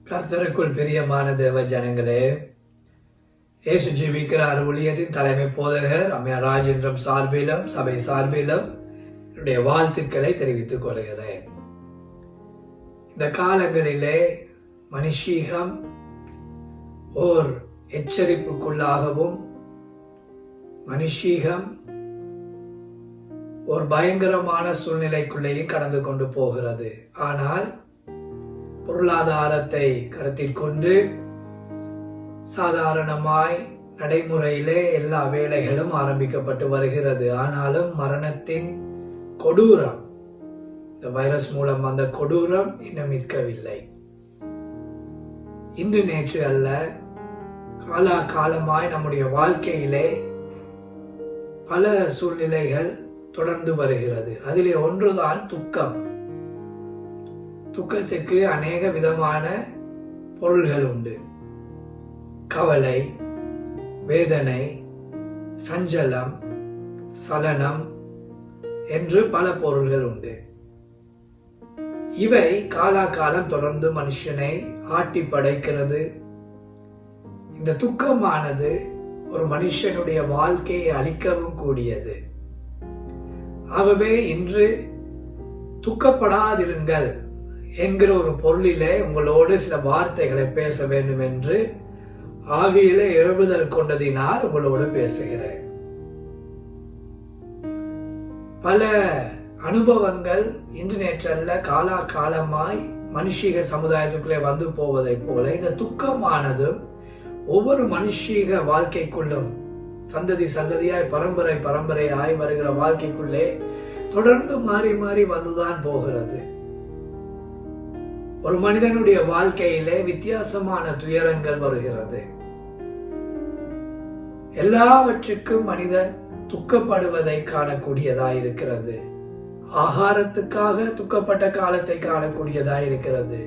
கர்த்தருக்குள் பிரியமான தேவ ஜனங்களே, இயேசு ஜீவிக்கிறார் ஊழியத்தின் தலைமை போதகர் அம்மையார் ராஜேந்திரம் சார்பிலும் சபை சார்பிலும் என்னுடைய வாழ்த்துக்களை தெரிவித்துக் கொள்கிறேன். இந்த காலங்களிலே மனுஷீகம் ஓர் எச்சரிப்புக்குள்ளாகவும் மனுஷீகம் ஒரு பயங்கரமான சூழ்நிலைக்குள்ளேயும் கடந்து கொண்டு போகிறது. ஆனால் பொருளாதாரத்தை கருத்தில் கொண்டு சாதாரணமாய் நடைமுறையிலே எல்லா வேலைகளும் ஆரம்பிக்கப்பட்டு வருகிறது. ஆனாலும் மரணத்தின் கொடூரம், இந்த வைரஸ் மூலம் வந்த கொடூரம் இன்னும் நிற்கவில்லை. இன்று நேற்று அல்ல, காலகாலமாய் நம்முடைய வாழ்க்கையிலே பல சூழ்நிலைகள் தொடர்ந்து வருகிறது. அதிலே ஒன்றுதான் துக்கம். துக்கத்துக்கு அநேக விதமான பொருள்கள் உண்டு. கவலை, வேதனை, சஞ்சலம், சலனம் என்று பல பொருள்கள் உண்டு. இவை காலாகாலம் தொடர்ந்து மனுஷனை ஆட்டி படைக்கிறது. இந்த துக்கமானது ஒரு மனுஷனுடைய வாழ்க்கையை அழிக்கவும் கூடியது. ஆகவே இன்று துக்கப்படாதிருங்கள் என்கிற ஒரு பொருளிலே உங்களோடு சில வார்த்தைகளை பேச வேண்டும் என்று ஆவியிலே எழுதுதல் கொண்டதினால் உங்களோடு பேசுகிறேன். பல அனுபவங்கள் இன்று நேற்றல்ல காலாகாலமாய் மனுஷீக சமுதாயத்துக்குள்ளே வந்து போவதை போல இந்த துக்கமானதும் ஒவ்வொரு மனுஷீக வாழ்க்கைக்குள்ளும் சந்ததி சந்ததியாய் பரம்பரையாய் வருகிற வாழ்க்கைக்குள்ளே தொடர்ந்து மாறி மாறி வந்துதான் போகிறது. ஒரு மனிதனுடைய வாழ்க்கையிலே வித்தியாசமான துயரங்கள் வருகிறது. எல்லாவற்றுக்கும் மனிதன் துக்கப்படுவதை காணக்கூடியதாய் இருக்கிறது. ஆகாரத்துக்காக துக்கப்பட்ட காலத்தை காணக்கூடியதாய் இருக்கிறது.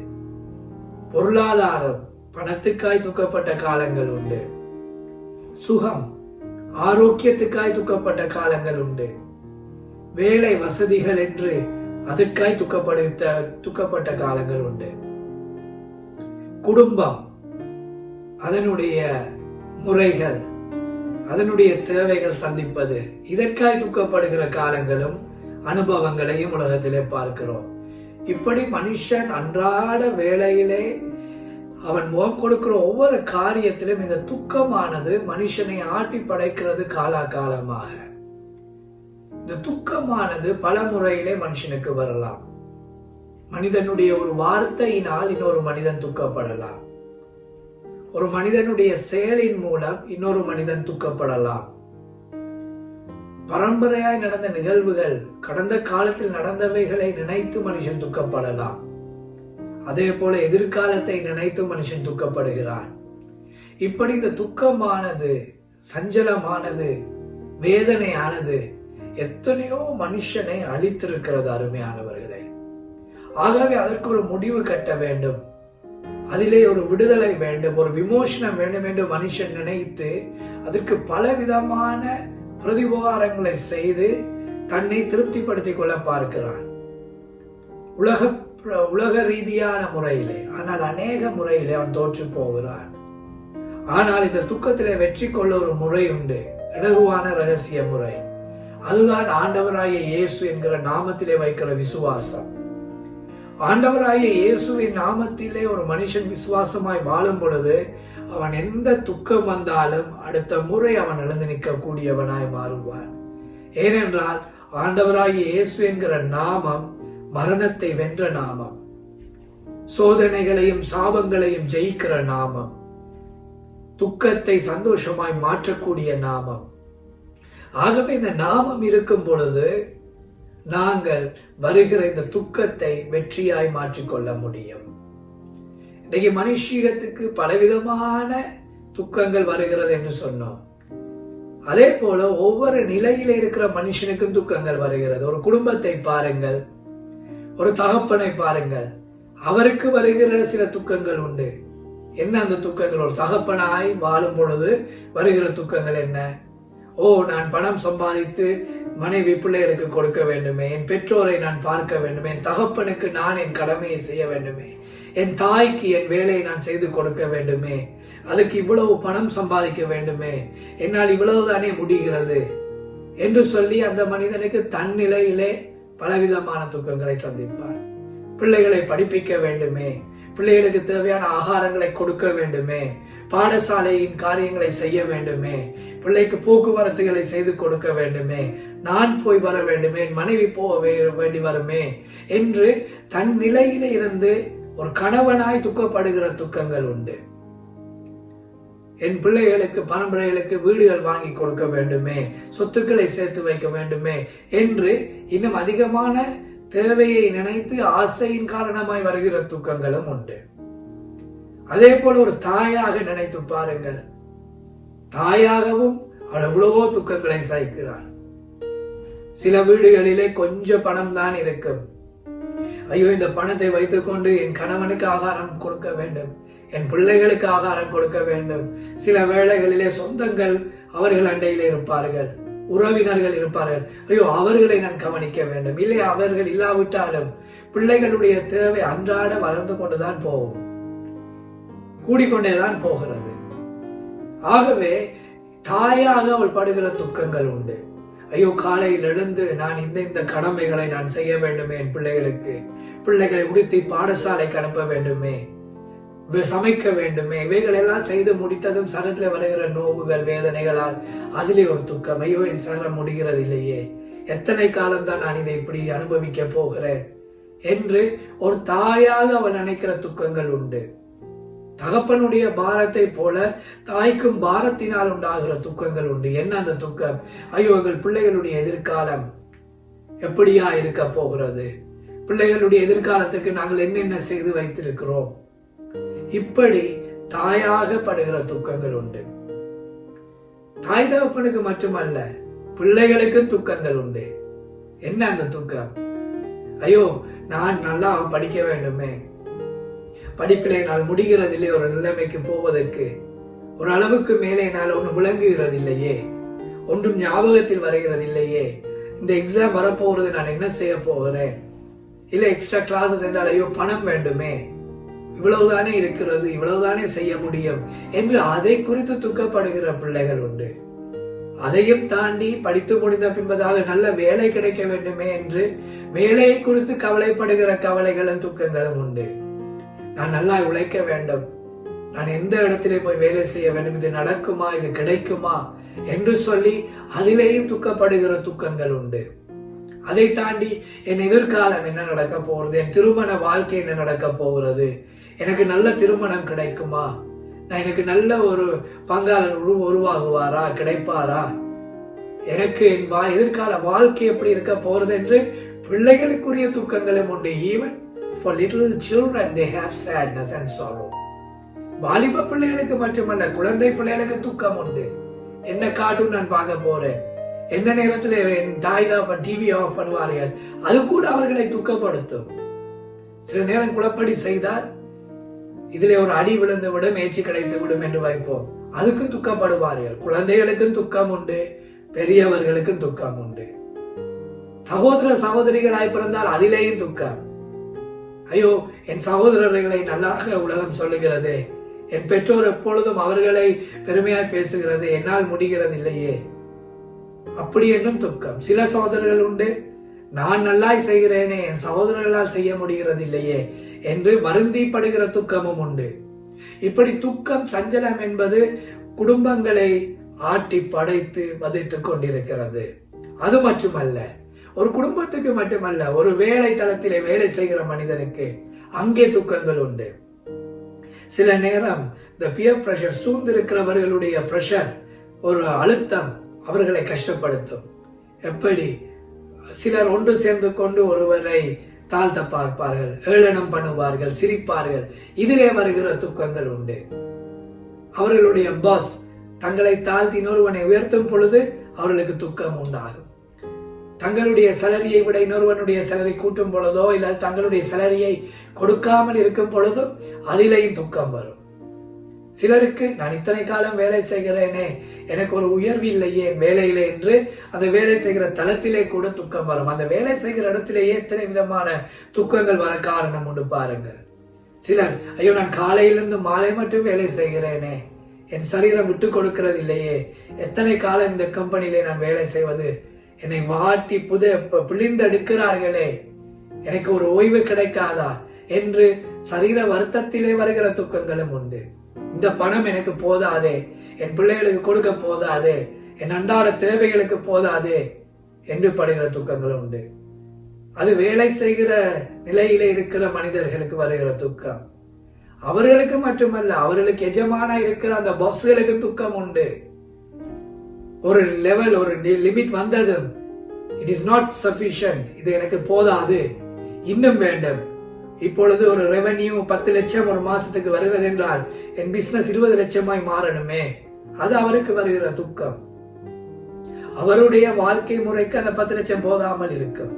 பொருளாதாரம், பணத்துக்காய் துக்கப்பட்ட காலங்கள் உண்டு. சுகம், ஆரோக்கியத்துக்காய் துக்கப்பட்ட காலங்கள் உண்டு. வேலை வசதிகள் என்று அதற்காய் துக்கப்பட்ட காலங்கள் உண்டு. குடும்பம், அதனுடைய முறைகள், அதனுடைய தேவைகள் சந்திப்பது, இதற்காய் துக்கப்படுகிற காலங்களும் அனுபவங்களையும் உலகத்திலே பார்க்கிறோம். இப்படி மனுஷன் அன்றாட வேளையிலே அவன் முகம் கொடுக்கிற ஒவ்வொரு காரியத்திலும் இந்த துக்கமானது மனுஷனை ஆட்டி படைக்கிறது. காலாகாலமாக இந்த துக்கமானது பல முறையிலே மனுஷனுக்கு வரலாம். மனிதனுடைய ஒரு வார்த்தையினால் இன்னொரு மனிதன் துக்கப்படலாம். ஒரு மனிதனுடைய செயலின் மூலம் இன்னொரு மனிதன் துக்கப்படலாம். பரம்பரையாய் நடந்த நிகழ்வுகள், கடந்த காலத்தில் நடந்தவைகளை நினைத்து மனுஷன் துக்கப்படலாம். அதே போல எதிர்காலத்தை நினைத்து மனுஷன் துக்கப்படுகிறான். இப்படி இந்த துக்கமானது, சஞ்சலமானது, வேதனையானது எத்தனையோ மனுஷனை அழித்திருக்கிறது அருமையானவர்களே. ஆகவே அதற்கு ஒரு முடிவு கட்ட வேண்டும், அதிலே ஒரு விடுதலை வேண்டும், ஒரு விமோசனம் வேண்டும் என்று மனுஷன் நினைத்து அதற்கு பலவிதமான பிரதிபகாரங்களை செய்து தன்னை திருப்திப்படுத்திக் கொள்ள பார்க்கிறான். உலக ரீதியான முறையிலே, ஆனால் அநேக முறையிலே அவன் தோற்று போகிறான். ஆனால் இந்த துக்கத்திலே வெற்றி கொள்ள ஒரு முறை உண்டு, இலகுவான ரகசிய முறை. அதுதான் ஆண்டவராகிய இயேசு என்கிற நாமத்திலே வைக்கிற விசுவாசம். ஆண்டவராகிய இயேசுவின் நாமத்திலே ஒரு மனுஷன் விசுவாசமாய் வாழும் பொழுது அவன் எந்த துக்கம் வந்தாலும் அடுத்த முறை அவன் எழுந்து நிற்கக்கூடியவனாய் மாறுவான். ஏனென்றால் ஆண்டவராகிய இயேசு என்கிற நாமம் மரணத்தை வென்ற நாமம், சோதனைகளையும் சாபங்களையும் ஜெயிக்கிற நாமம், துக்கத்தை சந்தோஷமாய் மாற்றக்கூடிய நாமம். ஆகவே இந்த நாமம் இருக்கும் பொழுது நாங்கள் வருகிற இந்த துக்கத்தை வெற்றியாய் மாற்றிக்கொள்ள முடியும். இன்னைக்கு மனுஷீகத்துக்கு பலவிதமான துக்கங்கள் வருகிறது என்று சொன்னோம். அதே போல ஒவ்வொரு நிலையில இருக்கிற மனுஷனுக்கும் துக்கங்கள் வருகிறது. ஒரு குடும்பத்தை பாருங்கள், ஒரு தகப்பனை பாருங்கள், அவருக்கு வருகிற சில துக்கங்கள் உண்டு. என்ன அந்த துக்கங்கள்? ஒரு தகப்பனாய் வாழும் பொழுது வருகிற துக்கங்கள் என்ன? நான் பணம் சம்பாதித்து மனைவி பிள்ளைகளுக்கு கொடுக்க வேண்டுமே, என் பெற்றோரை நான் பார்க்க வேண்டுமே, என் தகப்பனுக்கு நான் என் கடமையை செய்ய வேண்டுமே, என் தாய்க்கு என் வேலையை நான் செய்து கொடுக்க வேண்டுமே, அதுக்கு இவ்வளவு பணம் சம்பாதிக்க வேண்டுமே, என்னால் இவ்வளவுதானே முடிகிறது என்று சொல்லி அந்த மனிதனுக்கு தன் நிலையிலே பலவிதமான துக்கங்களை சந்திப்பார். பிள்ளைகளை படிப்பிக்க வேண்டுமே, பிள்ளைகளுக்கு தேவையான ஆகாரங்களை கொடுக்க வேண்டுமே, பாடசாலையின் காரியங்களை செய்ய வேண்டுமே, பிள்ளைக்கு போக்குவரத்துகளை செய்து கொடுக்க வேண்டுமே, நான் போய் வர வேண்டுமே, என் மனைவி போக வேண்டி வருமே என்று தன் நிலையில இருந்து ஒரு கணவனாய் துக்கப்படுகிற துக்கங்கள் உண்டு. என் பிள்ளைகளுக்கு பரம்பரைகளுக்கு வீடுகள் வாங்கி கொடுக்க வேண்டுமே, சொத்துக்களை சேர்த்து வைக்க வேண்டுமே என்று இன்னும் அதிகமான தேவையை நினைத்து ஆசையின் காரணமாய் வருகிற துக்கங்களும் உண்டு. அதே போல ஒரு தாயாக நினைத்து பாருங்கள், தாயாகவும் அவள் எவ்வளவோ துக்கங்களை சகிக்கிறார். சில வீடுகளிலே கொஞ்சம் பணம் தான் இருக்கும். ஐயோ, இந்த பணத்தை வைத்துக் கொண்டு என் கணவனுக்கு ஆகாரம் கொடுக்க வேண்டும், என் பிள்ளைகளுக்கு ஆகாரம் கொடுக்க வேண்டும். சில வேளைகளிலே சொந்தங்கள் அவர்கள் அண்டையிலே இருப்பார்கள், உறவினர்கள் இருப்பார்கள். ஐயோ, அவர்களை நான் கவனிக்க வேண்டும். இல்லை, அவர்கள் இல்லாவிட்டாலும் பிள்ளைகளுடைய தேவை அன்றாட வளர்ந்து கொண்டுதான் போகும், கூடிக்கொண்டேதான் போகிறது. ஆகவே தாயாக அவள் படுகிற துக்கங்கள் உண்டு. ஐயோ, காலையில் எழுந்து நான் இந்த கடமைகளை நான் செய்ய வேண்டுமே, என் பிள்ளைகளை உடுத்தி பாடசாலைக்கு அனுப்ப வேண்டுமே, சமைக்க வேண்டுமே, இவைகள் எல்லாம் செய்து முடித்ததும் சரத்துல வருகிற நோவுகள் வேதனைகளால் அதிலே ஒரு துக்கம். ஐயோ, என் சரம் முடிகிறது இல்லையே, எத்தனை காலம்தான் நான் இதை இப்படி அனுபவிக்க போகிறேன் என்று ஒரு தாயாக அவள் நினைக்கிற துக்கங்கள் உண்டு. தகப்பனுடைய பாரத்தை போல தாய்க்கும் பாரத்தினால் உண்டாகிற துக்கங்கள் உண்டு. என்ன அந்த துக்கம்? ஐயோ, எங்கள் பிள்ளைகளுடைய எதிர்காலம் எப்படியா இருக்க போகிறது, பிள்ளைகளுடைய எதிர்காலத்துக்கு நாங்கள் என்னென்ன செய்து வைத்திருக்கிறோம். இப்படி தாயாக படுகிற துக்கங்கள் உண்டு. தாய் தகப்பனுக்கு மட்டுமல்ல, பிள்ளைகளுக்கு துக்கங்கள் உண்டு. என்ன அந்த துக்கம்? ஐயோ, நான் நல்லா படிக்க வேண்டுமே, படிப்பிலே நான் முடிகிறதில்லை, ஒரு நிலைமைக்கு போவதற்கு ஒரு அளவுக்கு மேலே நான் ஒன்று விளங்குகிறதில்லையே, ஒன்றும் ஞாபகத்தில் வருகிறதில்லையே, இந்த எக்ஸாம் வரப்போகிறது, நான் என்ன செய்ய போகிறேன், இல்ல எக்ஸ்ட்ரா கிளாஸஸ் என்றால் ஐயோ பணம் வேண்டுமே, இவ்வளவுதானே இருக்கிறது, இவ்வளவுதானே செய்ய முடியும் என்று அதை குறித்து துக்கப்படுகிற பிள்ளைகள் உண்டு. அதையும் தாண்டி படித்து முடிந்த பின்பதாக நல்ல வேலை கிடைக்க வேண்டுமே என்று வேலையை குறித்து கவலைப்படுகிற கவலைகளும் துக்கங்களும் உண்டு. நான் நல்லா உழைக்க வேண்டும், நான் எந்த இடத்திலே போய் வேலை செய்ய வேண்டும், இது நடக்குமா, இது கிடைக்குமா என்று சொல்லி அதிலேயும் துக்கப்படுகிற துக்கங்கள் உண்டு. அதை தாண்டி என் எதிர்காலம் என்ன நடக்க போகிறது, என் திருமண வாழ்க்கை என்ன நடக்க போகிறது, எனக்கு நல்ல திருமணம் கிடைக்குமா, நான் எனக்கு நல்ல ஒரு பங்காளர் உருவாகுவாரா, கிடைப்பாரா, எனக்கு என் எதிர்கால வாழ்க்கை எப்படி இருக்க போறது என்று பிள்ளைகளுக்குரிய துக்கங்களும் உண்டு. Even for little children they have sadness and sorrow. வாலிப பிள்ளைகளுக்கு மட்டுமல்ல, குழந்தை பிள்ளைகளுக்கு துக்கம் உண்டு. என்ன கார்ட்டூன் நான் பார்க்க போறேன், என்ன நேரத்தில் என் தாய் தான் டிவி ஆஃப் பண்ணுவார்கள், அது கூட அவர்களை துக்கப்படுத்தும். சில நேரம் குழப்படி செய்தால் இதிலே ஒரு அடி விழுந்து விடும், ஏச்சி கிடைத்து விடும் என்று வைப்போம், அதுக்கும் துக்கப்படுவார்கள். குழந்தைகளுக்கும் துக்கம் உண்டு, பெரியவர்களுக்கும் துக்கம் உண்டு. சகோதர சகோதரிகளாய் பிறந்தால் அதிலேயும் துக்கம். ஐயோ, என் சகோதரர்களை நல்லாக உலகம் சொல்லுகிறது, என் பெற்றோர் எப்பொழுதும் அவர்களை பெருமையாய் பேசுகிறது, என்னால் முடிகிறது இல்லையே, அப்படி என்னும் துக்கம். சில சகோதரர்கள் உண்டு, நான் நல்லாய் செய்கிறேனே, என் சகோதரர்களால் செய்ய முடிகிறது இல்லையே என்று வருந்தி படுகிற துக்கமும் உண்டு. இப்படி துக்கம் சஞ்சலம் என்பது குடும்பங்களை ஆட்டி படைத்து வதைத்துக் கொண்டிருக்கிறது. அது மட்டுமல்ல, ஒரு குடும்பத்துக்கு மட்டுமல்ல, ஒரு வேலை தளத்திலே வேலை செய்கிற மனிதனுக்கு அங்கே துக்கங்கள் உண்டு. சில நேரம் இந்த பியர் பிரஷர், சூழ்ந்திருக்கிறவர்களுடைய பிரஷர், ஒரு அழுத்தம் அவர்களை கஷ்டப்படுத்தும். எப்படி சிலர் ஒன்று சேர்ந்து கொண்டு ஒருவரை தாழ்த்த பார்ப்பார்கள், ஏளனம் பண்ணுவார்கள், சிரிப்பார்கள், இதிலே வருகிற துக்கங்கள் உண்டு. அவர்களுடைய பாஸ் தங்களை தாழ்த்தி இன்னொருவனை உயர்த்தும் பொழுது அவர்களுக்கு துக்கம் உண்டாகும். தங்களுடைய சலரியை விட இன்னொருவனுடைய சலரி கூட்டும் பொழுதோ இல்ல தங்களுடைய சலரியை கொடுக்காமல் இருக்கும் பொழுதும் அதிலேயும் துக்கம் வரும். சிலருக்கு நான் இத்தனை காலம் வேலை செய்கிறேனே, எனக்கு ஒரு உயர்வு இல்லையே என் வேலையிலே என்று அந்த வேலை செய்கிற தளத்திலே கூட துக்கம் வரும். அந்த வேலை செய்கிற இடத்திலேயே எத்தனை விதமான துக்கங்கள் வர காரணம் உண்டு பாருங்கள். சிலர், ஐயோ நான் காலையிலிருந்து மாலை மட்டும் வேலை செய்கிறேனே, என் சரீரம் விட்டு கொடுக்கிறது இல்லையே, எத்தனை காலம் இந்த கம்பெனியிலே நான் வேலை செய்வது, என்னை வாட்டி பிழிந்தெடுக்கிறார்களே, எனக்கு ஒரு ஓய்வு கிடைக்காதா என்று சரீர வருத்தத்திலே வருகிற துக்கங்களும் உண்டு. இந்த பணம் எனக்கு போதாதே, என் பிள்ளைகளுக்கு கொடுக்க போதாதே, என் அன்றாட தேவைகளுக்கு போதாதே என்று படுகிற துக்கங்களும் உண்டு. அது வேலை செய்கிற நிலையில இருக்கிற மனிதர்களுக்கு வருகிற துக்கம். அவர்களுக்கு மட்டுமல்ல, அவர்களுக்கு எஜமான இருக்கிற அந்த பாஸ்களுக்கு துக்கம் உண்டு. ஒரு லெவல், ஒரு லிமிட் வந்ததும் இட் இஸ் நாட் சஃபிஷியன்ட், இது எனக்கு போதாது, இன்னும் வேண்டும். இப்பொழுது ஒரு ரெவென்யூ 10 லட்சம் ஒரு மாசத்துக்கு வருகிறது என்றால் என் பிசினஸ் 20 லட்சமாய் மாறணுமே, அது அவருக்கு வருகிற துக்கம். அவருடைய வாழ்க்கை முறைக்கு அந்த 10 லட்சம் போதாமல் இருக்கும்.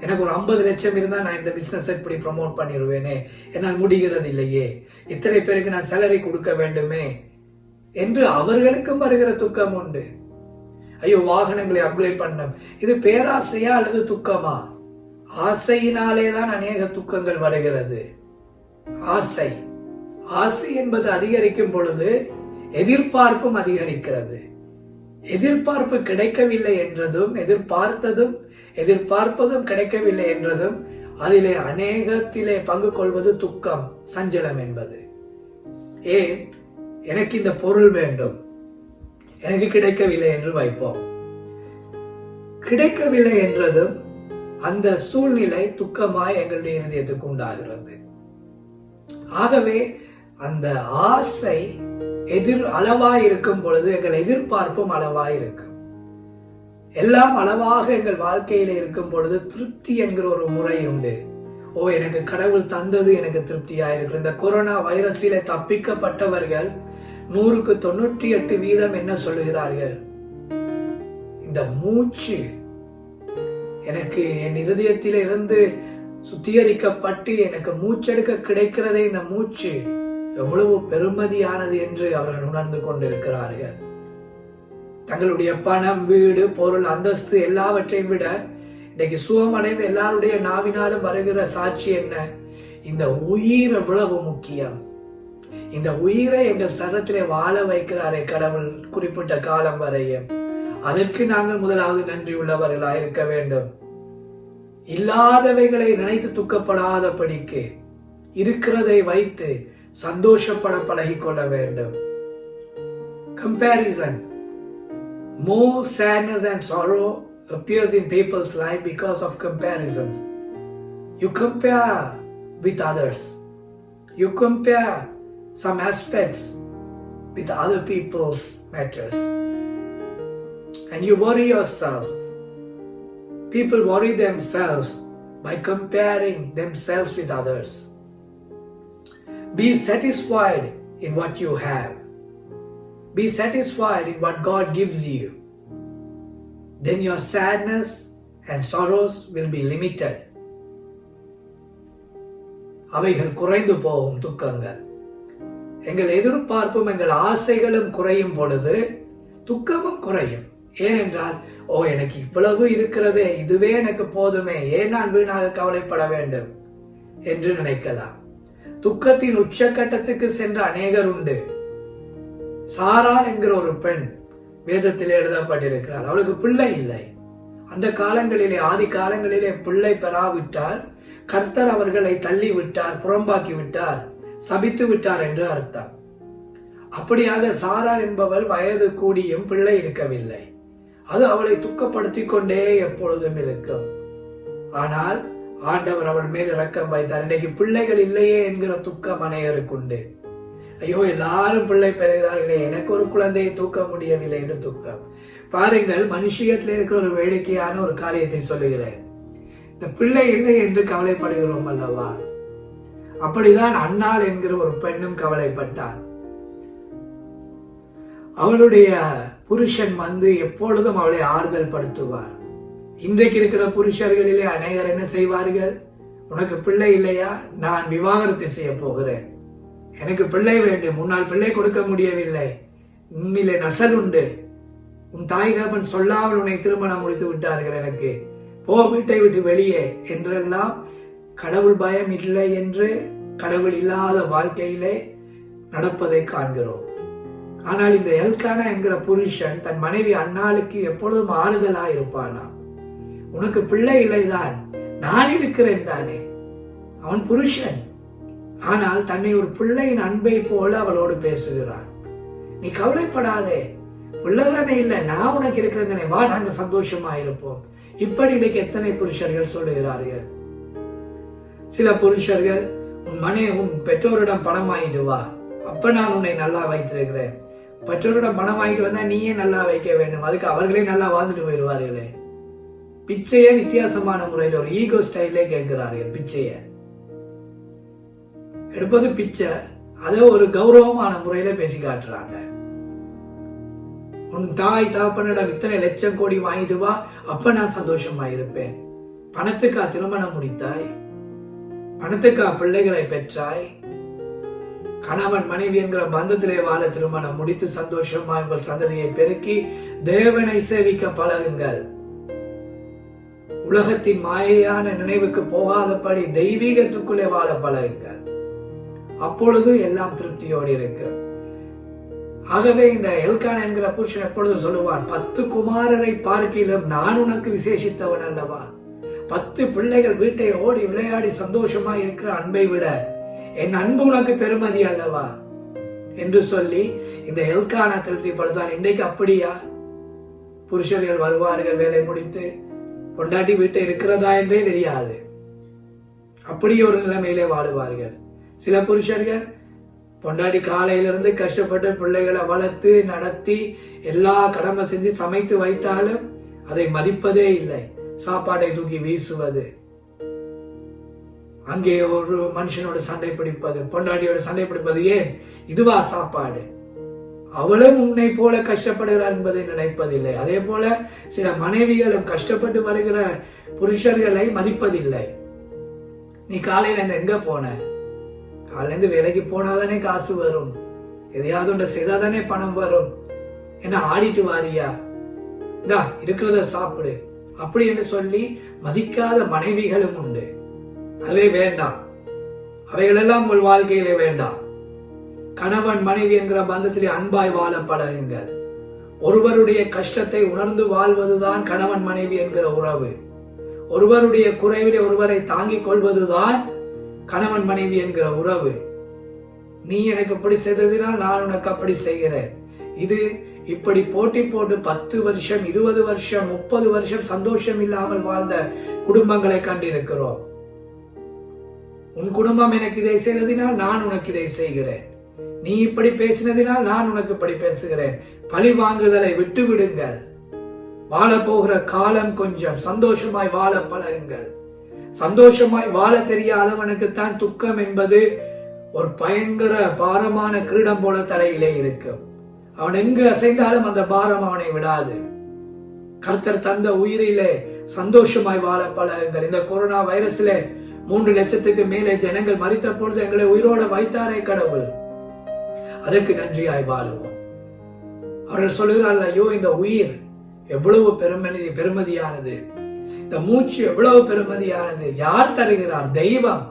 எனக்கு ஒரு 50 லட்சம் இருந்தா நான் இந்த பிசினஸ் இப்படி ப்ரமோட் பண்ணிடுவேனே, என்னால் முடிகிறது இல்லையே, இத்தனை பேருக்கு நான் சேலரி கொடுக்க வேண்டுமே என்று அவர்களுக்கும் வருகிற துக்கம் உண்டு. ஐயோ வாகனங்களை அப்கிரேட் பண்ணும், இது பேராசையா அல்லது துக்கமா? ஆசையினாலே தான் அநேக துக்கங்கள் வருகிறது. ஆசை ஆசை என்பது அதிகரிக்கும் பொழுது எதிர்பார்ப்பும் அதிகரிக்கிறது. எதிர்பார்ப்பு கிடைக்கவில்லை என்றதும், எதிர்பார்ப்பதும் கிடைக்கவில்லை என்றதும், அதிலே அநேகத்திலே பங்கு கொள்வது துக்கம், சஞ்சலம் என்பது. ஏன் எனக்கு இந்த பொருள் வேண்டும், எனக்கு கிடைக்கவில்லை என்று வைப்போம். கிடைக்கவில்லை என்றதும் அந்த சூழ்நிலை துக்கமாய் எங்களுடைய இருதயத்துக்கு உண்டாகிறது. ஆகவே அந்த ஆசை அளவாய் இருக்கும் பொழுது எங்கள் எதிர்பார்ப்பும் அளவாய் இருக்கும். எல்லாம் அளவாக எங்கள் வாழ்க்கையில இருக்கும் பொழுது திருப்தி என்கிற ஒரு முறை உண்டு. எனக்கு கடவுள் தந்தது எனக்கு திருப்தியா இருக்கு. இந்த கொரோனா வைரஸில தப்பிக்கப்பட்டவர்கள் 100க்கு 98% என்ன சொல்லுகிறார்கள்? இந்த மூச்சு எனக்கு என் இருதயத்தில இருந்து சுத்திகரிக்கப்பட்டு எனக்கு மூச்செடுக்க கிடைக்கிறதே, இந்த மூச்சு எவ்வளவு பெருமதியானது என்று அவர்கள் உணர்ந்து கொண்டிருக்கிறார்கள். தங்களுடைய பணம், வீடு, பொருள், அந்தஸ்து எல்லாவற்றையும் விட இன்னைக்கு சுகமடைந்த எல்லாருடைய நாவினாலும் வருகிற சாட்சி என்ன? இந்த உயிர் எவ்வளவு முக்கியம். இந்த உயிரை எங்கள் சரத்திலே வாழ வைக்கிறாரே கடவுள் குறிப்பிட்ட காலம் வரையும். அதற்கு நாங்கள் முதலாவது நன்றி உள்ளவர்களாக இருக்க வேண்டும். இல்லாதவைகளை நினைத்து துக்கப்படாதபடிக்கு இருக்கிறதை வைத்து சந்தோஷப்பட பழகிக்கொள்ள வேண்டும். Comparison. More sadness and sorrow appears in people's life because of comparisons. You compare with others. You compare some aspects with other people's matters. And you worry yourself. People worry themselves by comparing themselves with others. Be satisfied in what you have. Be satisfied in what God gives you. Then your sadness and sorrows will be limited. அவைகள் குறைந்து போகும் துக்கங்கள். எங்கள் எதிர்பார்ப்பும் எங்கள் ஆசைகளும் குறையும் பொழுது துக்கமும் குறையும். ஏனென்றால் எனக்கு இவ்வளவு இருக்கிறதே, இதுவே எனக்கு போதுமே, ஏன் நான் வீணாக கவலைப்பட வேண்டும் என்று நினைக்கலாம். துக்கத்தின் உச்சகட்டத்துக்கு சென்ற அநேகர் உண்டு. சாராள் என்கிற ஒரு பெண் வேதத்தில் எழுதப்பட்டிருக்கிறார். அவளுக்கு பிள்ளை இல்லை. அந்த காலங்களிலே, ஆதி காலங்களிலே பிள்ளை பெறாவிட்டால் கர்த்தர் அவர்களை தள்ளி விட்டார், புறம்பாக்கி விட்டார், சபித்து விட்டார் என்று அர்த்தம். அப்படியாக சாராள் என்பவள் வயது கூடியும் பிள்ளை இருக்கவில்லை. அது அவளை துக்கப்படுத்திக் கொண்டே எப்பொழுதும் இருக்கும். ஆனால் ஆண்டவர் அவள் மேல் இரக்கம் வைத்தார். இன்றைக்கு பிள்ளைகள் இல்லையே என்கிற துக்கம் அநேகருக்கு உண்டு. ஐயோ எல்லாரும் பிள்ளை பெறுகிறார்களே, எனக்கு ஒரு குழந்தையை தூக்க முடியவில்லை என்று துக்கம். பாருங்கள், மனுஷியத்தில் இருக்கிற ஒரு வேடிக்கையான ஒரு காரியத்தை சொல்லுகிறேன். இந்த பிள்ளை இல்லை என்று கவலைப்படுகிறோம் அல்லவா? அப்படிதான் அன்னாள் என்கிற ஒரு பெண்ணும் கவலைப்பட்டார். அவளுடைய புருஷன் எப்பொழுதும் அவளை ஆறுதல் படுத்துவார். இன்றைக்கு இருக்கிற புருஷர்களிலே அநேகர் என்ன செய்வார்கள்? உனக்கு பிள்ளை இல்லையா, நான் விவாகரத்து செய்ய போகிறேன், எனக்கு பிள்ளை வேண்டும், உன்னால் பிள்ளை கொடுக்க முடியவில்லை, உன்னிலே நசல் உண்டு, உன் தாய் தகப்பன் சொல்லாமல் உன்னை திருமணம் முடித்து விட்டார்கள், எனக்கு போ, வீட்டை விட்டு வெளியே என்றெல்லாம் கடவுள் பயம் இல்லை என்று கடவுள் இல்லாத வாழ்க்கையிலே நடப்பதை காண்கிறோம். ஆனால் இந்த எல்கானா என்கிற புருஷன் தன் மனைவி அன்னாளுக்கு எப்பொழுதும் ஆறுதலா இருப்பானா. உனக்கு பிள்ளை இல்லைதான், நான் இருக்கிறேன் தானே. அவன் புருஷன், ஆனால் தன்னை ஒரு பிள்ளையின் அன்பை போல அவளோடு பேசுகிறான். நீ கவலைப்படாதே, பிள்ளைதானே இல்லை, நான் உனக்கு இருக்கிறேன் தானே, வா நாங்க சந்தோஷமா இருப்போம். இப்படி இன்னைக்கு எத்தனை புருஷர்கள் சொல்லுகிறார்கள். சில புருஷர்கள், உன் பெற்றோரிடம் பணம் வாங்கிட்டு வா, அப்ப நான் உன்னை நல்லா வைத்திருக்கிறேன். பெற்றோரிடம் பணம் வாங்கிட்டு வந்தா நீயே நல்லா வைக்க வேண்டும், அதுக்கு அவர்களே நல்லா வாழ்ந்துட்டு போயிடுவார்களே. பிச்சைய வித்தியாசமான முறையில் ஒரு ஈகோ ஸ்டைலே கேட்கிறார்கள். பிச்சைய எடுப்பது பிச்சை, அதை ஒரு கௌரவமான முறையில பேசி காட்டுறாங்க. உன் தாய் தகப்பனிடம் இத்தனை லட்சம் கோடி வாங்கிட்டு வா, அப்ப நான் சந்தோஷமா இருப்பேன். பணத்துக்கா திருமணம் முடித்தாய்? பணத்துக்கா பிள்ளைகளை பெற்றாய்? கணவன் மனைவி என்கிற பந்தத்திலே வாழ திருமணம் முடித்து சந்தோஷமா உங்கள் சந்ததியை பெருக்கி தேவனை சேவிக்க பழகுங்கள். உலகத்தின் மாயையான நினைவுக்கு போகாதபடி தெய்வீகத்துக்குள்ளே வாழ பழகுங்கள். அப்பொழுது எல்லாம் திருப்தியோடு இருக்கு. ஆகவே இந்த எல்கானா என்கிற புருஷன் எப்பொழுது சொல்லுவான், 10 குமாரரை பார்க்கிலும் நான் உனக்கு விசேஷித்தவன் அல்லவா? 10 பிள்ளைகள் வீட்டை ஓடி விளையாடி சந்தோஷமா இருக்கிற அன்பை விட என் அன்பு உனக்கு பெருமதி அல்லவா என்று சொல்லி இந்த எல்கானா திருப்திப்படுத்தான். இன்றைக்கு அப்படியா? புருஷர்கள் வருவார்கள், வேலை முடித்து பொண்டாட்டி வீட்டை இருக்கிறதா என்றே தெரியாது, அப்படி ஒரு நிலைமையிலே வாழுவார்கள். சில புருஷர்கள் பொண்டாட்டி காலையிலிருந்து கஷ்டப்பட்டு பிள்ளைகளை வளர்த்து நடத்தி எல்லா கடமை செஞ்சு சமைத்து வைத்தாலும் அதை மதிப்பதே இல்லை. சாப்பாட்டை தூக்கி வீசுவது, அங்கே ஒரு மனுஷனோட சண்டை பிடிப்பது, பொண்டாட்டியோட சண்டை பிடிப்பது. ஏன்? இதுவா சாப்பாடு? அவளும் உன்னை போல கஷ்டப்படுகிறார் என்பதை நினைப்பதில்லை. அதே போல சில மனைவிகளும் கஷ்டப்பட்டு வருகிற புருஷர்களை மதிப்பதில்லை. நீ காலையில இருந்து எங்க போன? காலையில இருந்து வேலைக்கு போனாதானே காசு வரும், எதையாவது ஒன்றை செய்தாதானே பணம் வரும். என்ன ஆடிட்டு வாரியா? இந்தா இருக்கிறத சாப்பிடு, அப்படி என்று சொல்லி மதிக்காத மனைவிகளும் உண்டு. அதுவே வேண்டாம், அவைகளெல்லாம் உங்கள் வாழ்க்கையிலே வேண்டாம். கணவன் மனைவி என்கிற பந்தத்திலே அன்பாய் வாழ பழகுங்கள். ஒருவருடைய கஷ்டத்தை உணர்ந்து வாழ்வதுதான் கணவன் மனைவி என்கிற உறவு. ஒருவருடைய குறைவிலே ஒருவரை தாங்கிக் கொள்வதுதான் கணவன் மனைவி என்கிற உறவு. நீ எனக்கு இப்படி செய்ததினால் நான் உனக்கு அப்படி செய்கிறேன். இது இப்படி போட்டி போட்டு 10 வருஷம் 20 வருஷம் 30 வருஷம் சந்தோஷம் இல்லாமல் வாழ்ந்த குடும்பங்களை கண்டிருக்கிறோம். உன் குடும்பம் எனக்கு இதை செய்ததினால் நான் உனக்கு இதை செய்கிறேன், நீ இப்படி பேசினதினால் நான் உனக்கு இப்படி பேசுகிறேன். பழி வாங்குதலை விட்டு விடுங்கள். வாழ போகிற காலம் கொஞ்சம், சந்தோஷமாய் வாழ பழகுங்கள். சந்தோஷமாய் வாழ தெரியாதவனுக்குத்தான் துக்கம் என்பது ஒரு பயங்கர பாரமான கிரீடம் போல தலையிலே இருக்கும். அவன் எங்கு அசைந்தாலும் அந்த பாரம் அவனை விடாது. கர்த்தர் தந்த உயிரிலே சந்தோஷமாய் வாழ பழகுங்கள். இந்த கொரோனா வைரஸிலே 3 லட்சத்துக்கு மேலே ஜனங்கள் மரித்த பொழுது எங்களை உயிரோட வைத்தாரே கடவுள், அதற்கு நன்றியாய் வாழுவோம். அவர்கள் சொல்லுகிறார்கள், ஐயோ இந்த உயிர் எவ்வளவு பெருமதியானது, இந்த மூச்சு எவ்வளவு பெருமதியானது. யார் தருகிறார்? தெய்வம்.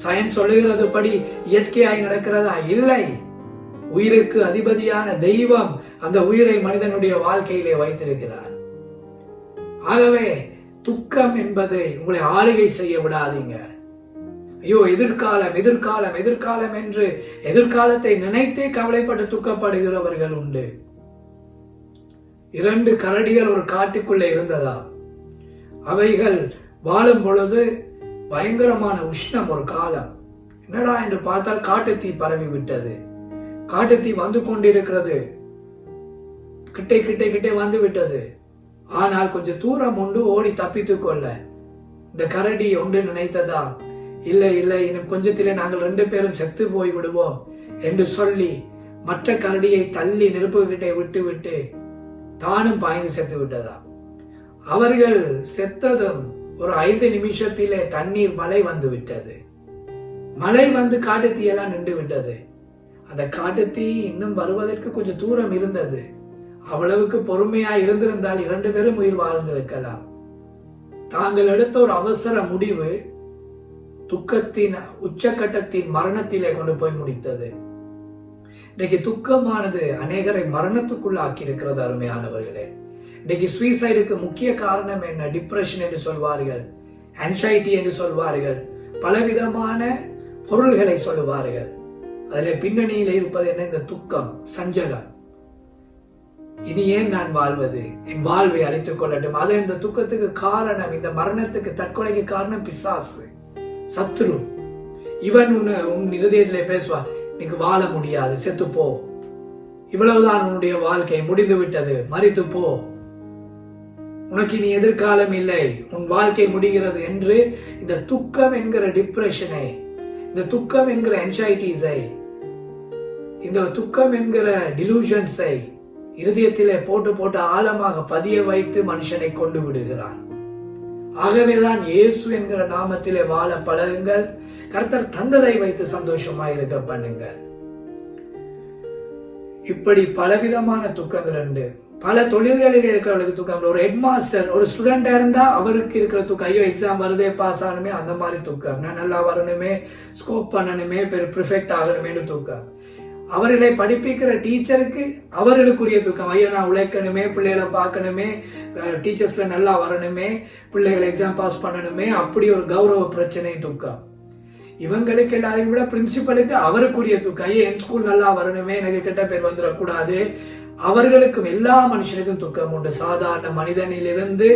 சயின்ஸ் சொல்லுகிறது படி இயற்கையாய் நடக்கிறதா? இல்லை. உயிருக்கு அதிபதியான தெய்வம் அந்த உயிரை மனிதனுடைய வாழ்க்கையிலே வைத்திருக்கிறார். ஆகவே துக்கம் என்பதை உங்களை ஆளுகை செய்ய விடாதீங்க. ஐயோ எதிர்காலம் எதிர்காலம் எதிர்காலம் என்று எதிர்காலத்தை நினைத்தே கவலைப்பட்டு துக்கப்படுகிறவர்கள் உண்டு. 2 கரடிகள் ஒரு காட்டுக்குள்ளே இருந்ததா, அவைகள் வாழும் பொழுது பயங்கரமான உஷ்ணம் ஒரு காலம். என்னடா என்று பார்த்தால் காட்டுத்தீ பரவி விட்டது. காட்டுத்தீ வந்து கொண்டிருக்கிறது, கிட்டே கிட்டே கிட்டே வந்து விட்டது. ஆனால் கொஞ்சம் தூரம் உண்டு ஓடி தப்பித்துக் கொள்ள. இந்த கரடி ஒன்று நினைத்ததா, இல்லை இல்லை இன்னும் கொஞ்சத்திலே நாங்கள் 2 பேரும் செத்து போய் விடுவோம் என்று சொல்லி மற்ற கரடியை தள்ளி நெருப்பு கிட்டே விட்டு விட்டு தானும் பாய்ந்து செத்து விட்டதா. அவர்கள் செத்ததும் ஒரு 5 நிமிஷத்திலே தண்ணீர் மழை வந்து விட்டது. மழை வந்து காட்டுத்தீ எல்லாம் நின்று விட்டது. அந்த காட்டுத்தீ இன்னும் வருவதற்கு கொஞ்சம் தூரம் இருந்தது. அவ்வளவுக்கு பொறுமையா இருந்திருந்தால் 2 பேரும் உயிர் வாழ்ந்திருக்கலாம். தாங்கள் எடுத்த ஒரு அவசர முடிவு துக்கத்தின் உச்சக்கட்டத்தின் மரணத்திலே கொண்டு போய் முடித்தது. இன்றைக்கு துக்கமானது அநேகரை மரணத்துக்குள்ள ஆக்கி இருக்கிறது. அருமையானவர்களே, இன்றைக்கு சுயசைடுக்கு முக்கிய காரணம் என்ன? டிப்ரெஷன் என்று சொல்வார்கள், ஆன்சைட்டி என்று சொல்வார்கள், பலவிதமான பொருள்களை சொல்லுவார்கள். அதில் பின்னணியில் இருப்பது என்ன? இந்த துக்கம், சஞ்சலம். இது ஏன் நான் வாழ்வது? என் வாழ்வை அழித்துக் கொள்ளட்டும். அது இந்த துக்கத்துக்கு காரணம், இந்த மரணத்துக்கு, தற்கொலைக்கு காரணம் பிசாசு, சத்துரு. இவன் உன் இருதயத்திலே பேசுவார், நீக்கு வாழ முடியாது, செத்து போ, இவ்வளவுதான் உன்னுடைய வாழ்க்கை, முடிந்து விட்டது, மரித்து போ, உனக்கு இனி எதிர்காலம் இல்லை, உன் வாழ்க்கை முடிகிறது என்று இந்த துக்கம் என்கிற டிப்ரெஷனை, இந்த துக்கம் என்கிற ஆன்சைட்டிஸை, இந்த துக்கம் என்கிற டிலூஷன்ஸை இருதயத்திலே போட்டு போட்டு ஆழமாக பதிய வைத்து மனுஷனை கொண்டு விடுகிறான். ஆகவேதான் இயேசு என்கிற நாமத்திலே வாழ பழகுங்கள். கர்த்தர் தந்ததை வைத்து சந்தோஷமாய் இருக்க பண்ணுங்கள். இப்படி பலவிதமான துக்கங்கள் உண்டு. பல தொழில்களில் இருக்கிறவர்களுக்கு துக்கம். ஒரு ஹெட் மாஸ்டர், ஒரு ஸ்டூடெண்டா இருந்தா அவருக்கு இருக்கிற துக்கம், ஐயோ எக்ஸாம் வருதே, பாஸ் ஆகணுமே, அந்த மாதிரி துக்கம். நான் நல்லா வரணுமே, ஸ்கோப் பண்ணணுமே, ப்ரிஃபெக்ட் ஆகணுமேனு துக்கம். அவர்களை படிப்பிக்கிற டீச்சருக்கு அவர்களுக்குரிய துக்கம், ஐயோ நான் உழைக்கணுமே, பிள்ளைகளை பார்க்கணுமே, டீச்சர்ஸ்ல நல்லா வரணுமே, பிள்ளைகளை எக்ஸாம் பாஸ் பண்ணணுமே, அப்படி ஒரு கௌரவ பிரச்சனை துக்கம். இவங்களுக்கு எல்லாரையும் விட பிரின்சிபலுக்கு அவருக்குரிய துக்கம், ஐயோ என் ஸ்கூல் நல்லா வரணுமே, எனக்கு கெட்ட பேர் வந்துடக்கூடாது. அவர்களுக்கும் எல்லா மனுஷனுக்கும் துக்கம் உண்டு. சாதாரண மனிதனிலிருந்து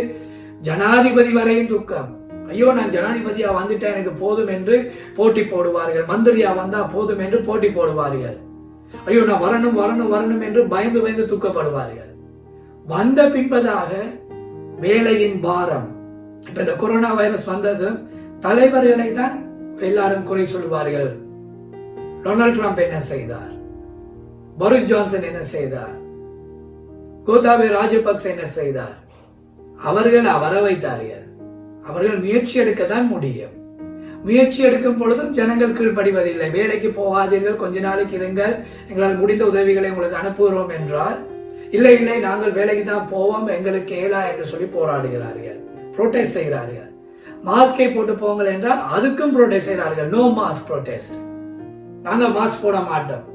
ஜனாதிபதி வரையும் துக்கம். ஐயோ நான் ஜனாதிபதியா வந்துட்டா எனக்கு போதும் என்று போட்டி போடுவார்கள். மந்திரியா வந்தா போதும் என்று போட்டி போடுவார்கள். ஐயோ நான் வரணும் வரணும் வரணும் என்று பயந்து பயந்து துக்கப்படுவார்கள். வந்த பின்பதாக வேலையின் பாரம். இப்ப இந்த கொரோனா வைரஸ் வந்தது, தலைவர்களை தான் எல்லாரும் குறை சொல்வார்கள். டொனால்ட் ட்ரம்ப் என்ன செய்தார்? போரிஸ் ஜான்சன் என்ன செய்தார்? கோத்தாபய ராஜபக்ச என்ன செய்தார்? அவர்கள் வர வைத்தார்கள். அவர்கள் முயற்சி எடுக்கத்தான் முடியும். முயற்சி எடுக்கும் பொழுதும் ஜனங்கள் கீழ்ப்படிவதில்லை. வேலைக்கு போகாதீர்கள், கொஞ்ச நாளைக்கு இருங்கள், எங்களால் முடிந்த உதவிகளை உங்களுக்கு அனுப்புகிறோம் என்றால், இல்லை இல்லை நாங்கள் வேலைக்கு தான் போவோம், எங்களுக்கு ஏலா என்று சொல்லி போராடுகிறார்கள், புரோட்டெஸ்ட் செய்கிறார்கள். மாஸ்கை போட்டு போங்கள் என்றால் அதுக்கும் புரோட்டெஸ்ட் செய்கிறார்கள். நோ மாஸ்க் புரோட்டெஸ்ட், நாங்க மாஸ்க் போட மாட்டோம்.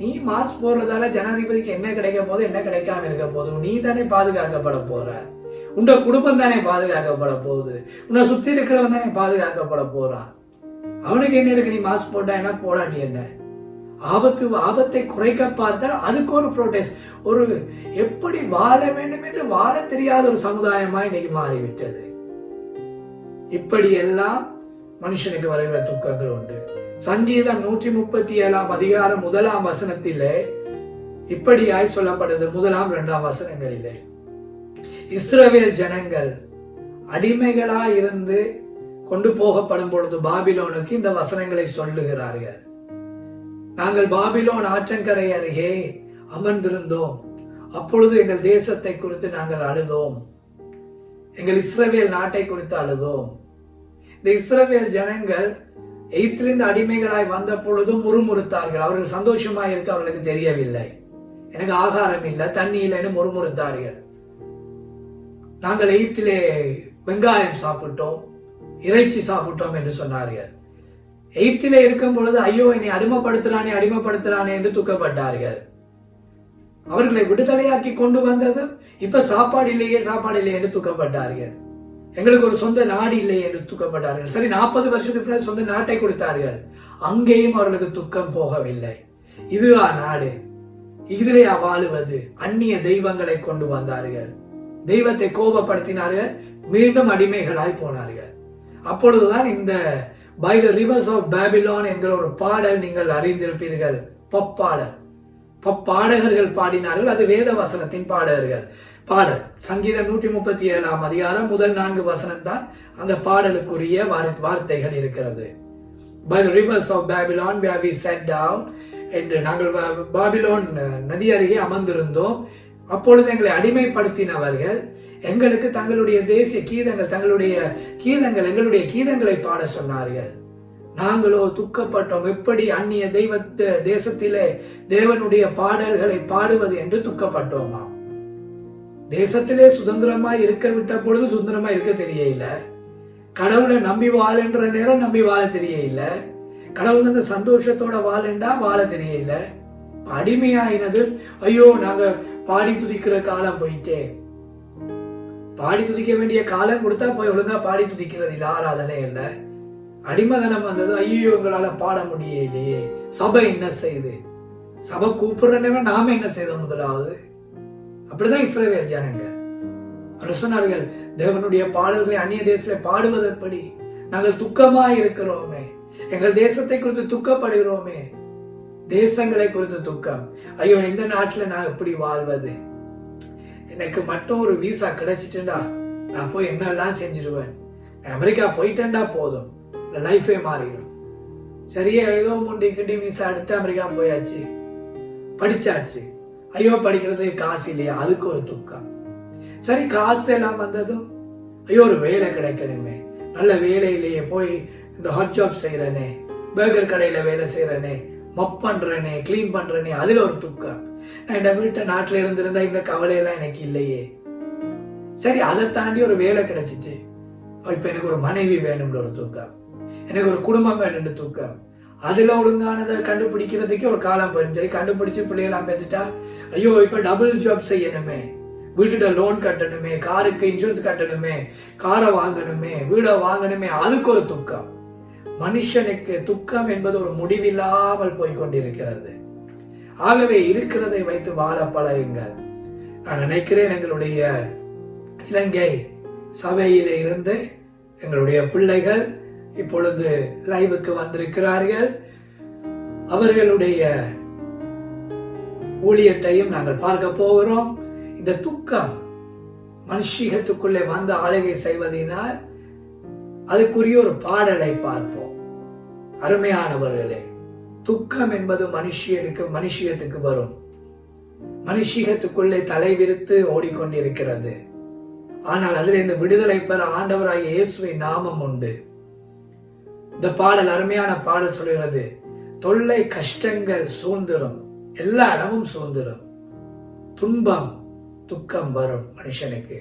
நீ மாஸ்க் போடுறதால ஜனாதிபதிக்கு என்ன கிடைக்க போது, என்ன கிடைக்காம இருக்க போதும்? நீ தானே பாதுகாக்கப்பட போற, உண்ட குடும்பம் தானே பாதுகாக்கப்பட போகுது, உன்னை சுத்தி இருக்கிறவன் தானே பாதுகாக்கப்பட போறான். அவனுக்கு என்ன இருக்கு? நீ மாஸ்க் போட்டா என்ன, போடாட்டி என்ன? ஆபத்தை குறைக்க பார்த்தால் அதுக்கு ஒரு புரோட்டெஸ்ட். ஒரு எப்படி வாழ வேண்டும் என்று வாழ தெரியாத ஒரு சமுதாயமா இன்னைக்கு மாறிவிட்டது. இப்படி எல்லாம் மனுஷனுக்கு வருகிற துக்கங்கள் உண்டு. சங்கீதம் 137 அதிகாரம் 1 வசனத்திலே இப்படியாய் சொல்லப்படுது. 1, 2 வசனங்களிலே இஸ்ரவேல் ஜனங்கள் அடிமைகளாய் இருந்து கொண்டு போகப்படும் பொழுது பாபிலோனுக்கு இந்த வசனங்களை சொல்லுகிறார்கள். நாங்கள் பாபிலோன் ஆற்றங்கரை அருகே அமர்ந்திருந்தோம், அப்பொழுது எங்கள் தேசத்தை குறித்து நாங்கள் அழுதோம், எங்கள் இஸ்ரவேல் நாட்டை குறித்து அழுதோம். இந்த இஸ்ரவேல் ஜனங்கள் எகிப்திலிருந்து அடிமைகளாய் வந்த பொழுதும் முறுமுறுத்தார்கள். அவர்கள் சந்தோஷமாய் இருக்க அவர்களுக்கு தெரியவில்லை. எனக்கு ஆகாரம் இல்லை, தண்ணி இல்லைன்னு முறுமுறுத்தார்கள். நாங்கள் எகிப்திலே வெங்காயம் சாப்பிட்டோம், இறைச்சி சாப்பிட்டோம் என்று சொன்னார்கள். எகிப்திலே இருக்கும் பொழுது ஐயோ என்னை அடிமைப்படுத்துறானே அடிமைப்படுத்துறானே என்று துக்கப்பட்டார்கள். அவர்களை விடுதலையாக்கி கொண்டு வந்தது இப்ப சாப்பாடு இல்லையே சாப்பாடு இல்லையே என்று துக்கப்பட்டார்கள். எங்களுக்கு ஒரு சொந்த நாடு இல்லை என்று துக்கப்பட்டார்கள். சரி, 40 வருஷத்துக்கு பிறகு சொந்த நாட்டை கொடுத்தார்கள். அங்கேயும் அவர்களுக்கு துக்கம் போகவில்லை. இதுவா நாடு? இதிலேயா வாழுவது? அந்நிய தெய்வங்களை கொண்டு வந்தார்கள், தெய்வத்தை கோபப்படுத்தினார்கள், மீண்டும் அடிமைகளாய் போனார்கள். அப்பொழுதுதான் இந்த by the rivers of Babylon என்கிற ஒரு பாடல் நீங்கள் அறிந்திருப்பீர்கள். பப்பாடல், பப்பாடகர்கள் பாடினார்கள். அது வேத வசனத்தின் பாடகர்கள் பாடல். சங்கீதம் 137 அதிகாரம் 1-4 வசனம் தான் அந்த பாடலுக்குரிய வார்த்தைகள் இருக்கிறது. By the rivers of Babylon where we sat down, என்று நாங்கள் பாபிலோன் நதி அருகே அமர்ந்திருந்தோம், அப்பொழுது எங்களை அடிமைப்படுத்தினவர்கள் எங்களுக்கு தங்களுடைய தேசிய கீதங்கள், தங்களுடைய கீதங்கள், எங்களுடைய கீதங்களை பாட சொன்னார்கள். நாங்களோ துக்கப்பட்டோம். எப்படி அந்நிய தேசத்திலே தேவனுடைய பாடல்களை பாடுவது என்று துக்கப்பட்டோமா? தேசத்திலே சுதந்திரமாய் இருக்க விட்ட பொழுது சுதந்திரமா இருக்க தெரியல. கடவுளை நம்பி வாழன்ற நேரம் நம்பி வாழ தெரியல. கடவுள் அந்த சந்தோஷத்தோட வாழண்டா வாழ தெரியல. அடிமையாயினது. ஐயோ நாங்க பாடி துதிக்கிற காலம் போயிட்டே. பாடி துதிக்க வேண்டிய காலம் கொடுத்தா போய் ஒழுங்கா பாடி துதிக்கிறது இல்ல, ஆராதனை இல்லை. அடிமைதனம் வந்தது. ஐயோ உங்களால பாட முடியலையே. சபை என்ன செய்யுது? சபை கூப்பிடுற நேரம் நாம என்ன செய்தோம்? முதலாவது அப்படிதான் இஸ்ரவேல் ஜனங்க சொன்னார்கள், தேவனுடைய பாடல்களை அந்நிய தேசத்துல பாடுவது எப்படி? நாங்கள் துக்கமா இருக்கிறோமே, எங்கள் தேசத்தை குறித்து துக்கப்படுகிறோமே. தேசங்களை குறித்து துக்கம். ஐயோ இந்த நாட்டுல நான் எப்படி வாழ்வது? எனக்கு மட்டும் ஒரு விசா கிடைச்சிட்டுண்டா நான் போய் என்னெல்லாம் செஞ்சிருவேன். அமெரிக்கா போயிட்டேன்டா போதும், லைஃபே மாறிடும். சரியா ஏதோ முண்டிக்கிட்டி விசா எடுத்து அமெரிக்கா போயாச்சு, படிச்சாச்சு. ஐயோ படிக்கிறதுக்கு காசு இல்லையா, அதுக்கு ஒரு துக்கம். சரி காசு எல்லாம் வந்ததும் ஐயோ ஒரு வேலை கிடைக்கணுமே, நல்ல வேலையிலேயே போய் இந்த ஹாட் ஜாப் செய்யறனே, பர்கர் கடையில வேலை செய்யறனே, மப் பண்றனே, கிளீன் பண்றனே, அதுல ஒரு துக்கம். நான் இந்த வீட்டை நாட்டுல இருந்திருந்தா இந்த கவலையெல்லாம் எனக்கு இல்லையே. சரி அதை தாண்டி ஒரு வேலை கிடைச்சிச்சு, இப்ப எனக்கு ஒரு மனைவி வேணும்ன்ற ஒரு தூக்கம், எனக்கு ஒரு குடும்பம் வேணும்னு தூக்கம். அதுல ஒழுங்கானதை கண்டுபிடிக்கிறதுக்கு ஒரு காலம் போயிடும். சரி கண்டுபிடிச்சு பிள்ளைகளாம் பேசிட்டா ஐயோ இப்ப டபுள் ஜாப் செய்யணுமே, வீட்டுட லோன் கட்டணுமே, காருக்கு இன்சூரன்ஸ் கட்டணுமே, காரை வாங்கணுமே, வீடை வாங்கணுமே, அதுக்கு ஒரு துக்கம். மனுஷனுக்கு துக்கம் என்பது ஒரு முடிவில்லாமல் போய்கொண்டிருக்கிறது. ஆகவே இருக்கிறதை வைத்து வாழ பழகுங்கள். நான் நினைக்கிறேன் எங்களுடைய இலங்கை சபையில இருந்து எங்களுடைய பிள்ளைகள் இப்பொழுது லைவுக்கு வந்திருக்கிறார்கள். அவர்களுடைய ஊழியத்தையும் நாங்கள் பார்க்க போகிறோம். இந்த துக்கம் மனுஷீகத்துக்குள்ளே வந்து ஆளுகை செய்வதனால் அதுக்குரிய ஒரு பாடலை பார்ப்போம். அருமையானவர்களே, துக்கம் என்பது மனுஷியத்துக்கு வரும். மனுஷீகத்துக்குள்ளே தலைவிரித்து ஓடிக்கொண்டிருக்கிறது. ஆனால் அதில் இந்த விடுதலை பெற ஆண்டவராகிய இயேசுவின் நாமம் உண்டு. இந்த பாடல் அருமையான பாடல் சொல்கிறது, தொல்லை கஷ்டங்கள் சூழ்ந்துரும், எல்லா இடமும் சூழ்ந்துரும், துன்பம் துக்கம் வரும். மனுஷனுக்கு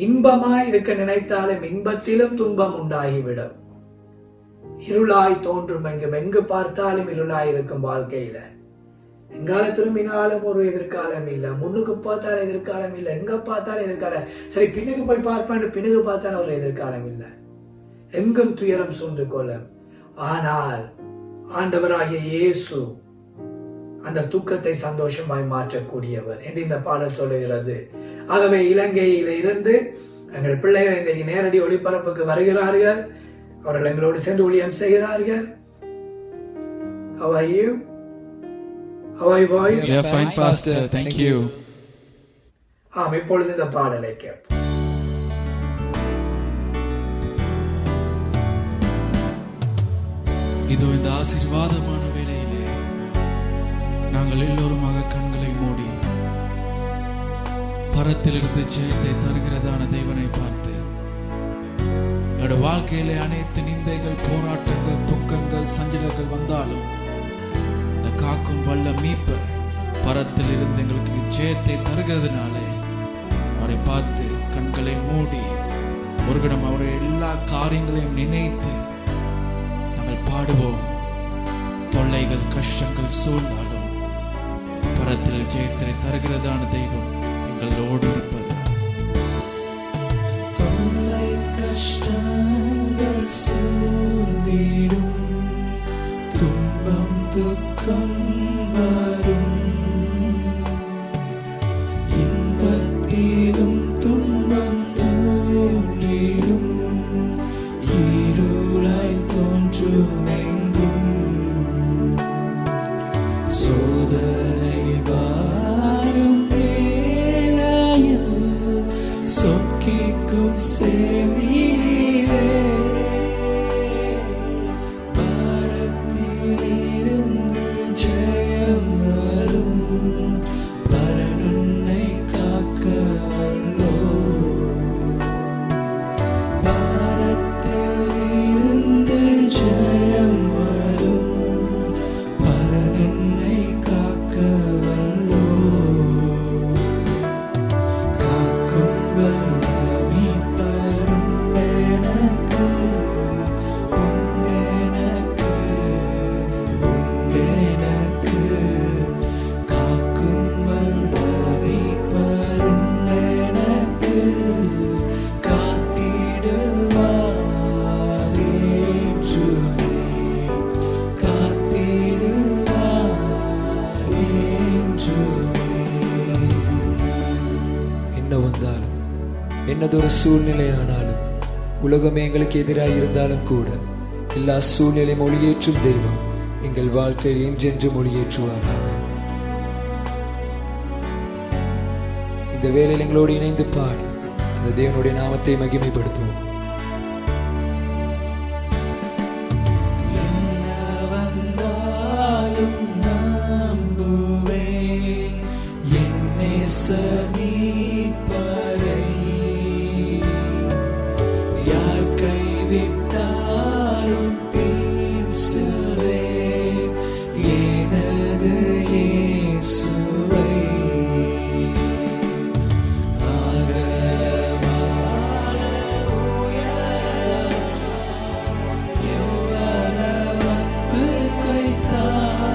இன்பமாய் இருக்க நினைத்தாலும் இன்பத்திலும் துன்பம் உண்டாகிவிடும். இருளாய் தோன்றும் எங்கு பார்த்தாலும் இருளாய் இருக்கும் வாழ்க்கையில. எங்கால திரும்பினாலும் ஒரு எதிர்காலம் இல்ல, முன்னுக்கு பார்த்தாலும் எதிர்காலம் இல்ல, எங்க பார்த்தாலும் எதிர்காலம். சரி பின்னுக்கு போய் பார்ப்பேன், பின்னுக்கு பார்த்தாலும் ஒரு எதிர்காலம் இல்ல, எங்கும் துயரம் சூழ்ந்து கொள்ளும். ஆனால் ஆண்டவராகிய இயேசு அந்த துக்கத்தை சந்தோஷமாய் மாற்றக்கூடியவர் என்று இந்த பாடல் சொல்லுகிறது. ஆகவே இலங்கையில இருந்து எங்கள் பிள்ளைகள் இன்றைக்கு நேரடி ஒளிபரப்புக்கு வருகிறார்கள். அவர்கள் எங்களோடு சேர்ந்து ஊழியம் செய்கிறார்கள். How are you? How are you boys? Yeah, fine pastor. Thank you. இப்பொழுது இந்த பாடலை கேட்போம். இதோ இந்த ஆசீர்வாதமான வேளையிலே நாங்கள் எல்லோருமாக கண்களை மூடி பரத்திலிருந்து ஜெயத்தை தருகிறதான தேவனை பார்த்து என்னோட வாழ்க்கையிலே அனைத்து நிந்தைகள், போராட்டங்கள், துக்கங்கள், சஞ்சலங்கள் வந்தாலும் இந்த காக்கும் வல்ல மீட்பர் பரத்தில் இருந்து எங்களுக்கு ஜெயத்தை தருகிறதுனாலே அவரை பார்த்து கண்களை மூடி ஒரு கணம் அவருடைய எல்லா காரியங்களையும் நினைத்து நாங்கள் பாடுவோம். தொல்லைகள் கஷ்டங்கள் சூழ்ந்தாலும் பரத்தில் ஜெயத்தை தருகிறதான தெய்வம் எங்களோடு இருப்பது. தொல்லை கஷ்டங்கள் சூழ்ந்திடும், துன்பம் துக்கம் வரும், இன்பத்திலும் துன்பம் தோன்றிடும், இருளாய் தோன்றும் எங்கும், சோதனை வாரும் வேளையில் சொக்கிக்கும் செவியிலே பாரத்திலிருந்து ஜெயம் வரும், பரனுன்னை காக்க வல்லோ. பாரத்திலிருந்து ஜெயம் வரும், பரனுன்னை காக்க வல்லோ. காக்கும் வல்ல மீட்பரும் என்னதொரு சூழ்நிலையானாலும், உலகமே எங்களுக்கு எதிராக இருந்தாலும் கூட எல்லா சூழ்நிலையும் ஒளியேற்றும் தெய்வம் எங்கள் வாழ்க்கையில் என்றென்று ஒளியேற்றுவாராக. இந்த வேளையில் எங்களோடு இணைந்து பாடி அந்த தேவனுடைய நாமத்தை மகிமைப்படுத்துவோம். யார் கைவிட்டாலும் பேசுவே எனது இயேசுவை. அகலமான உயரம் எவ்வளவு கைத்தார்.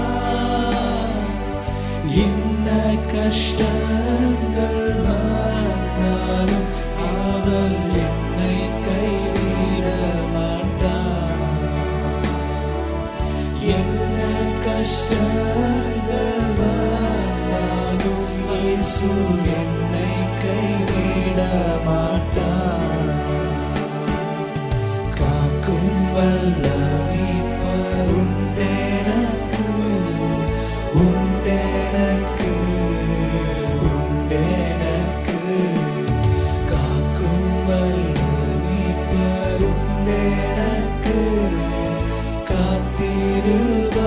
என்ன கஷ்டங்கள் வந்தாலும் அவர் என்னை கைவிட மாட்டார். என்ன கஷ்டங்கள் வந்தாலும் இயேசு என்னை கைவிட மாட்டார். காக்கும் வல்ல மீட்பர் உண்டெனக்கு, உண்டெனக்கு, உண்டெனக்கு. காக்கும் வல்ல மீட்பர் உண்டெனக்கு, காத்திடுவார்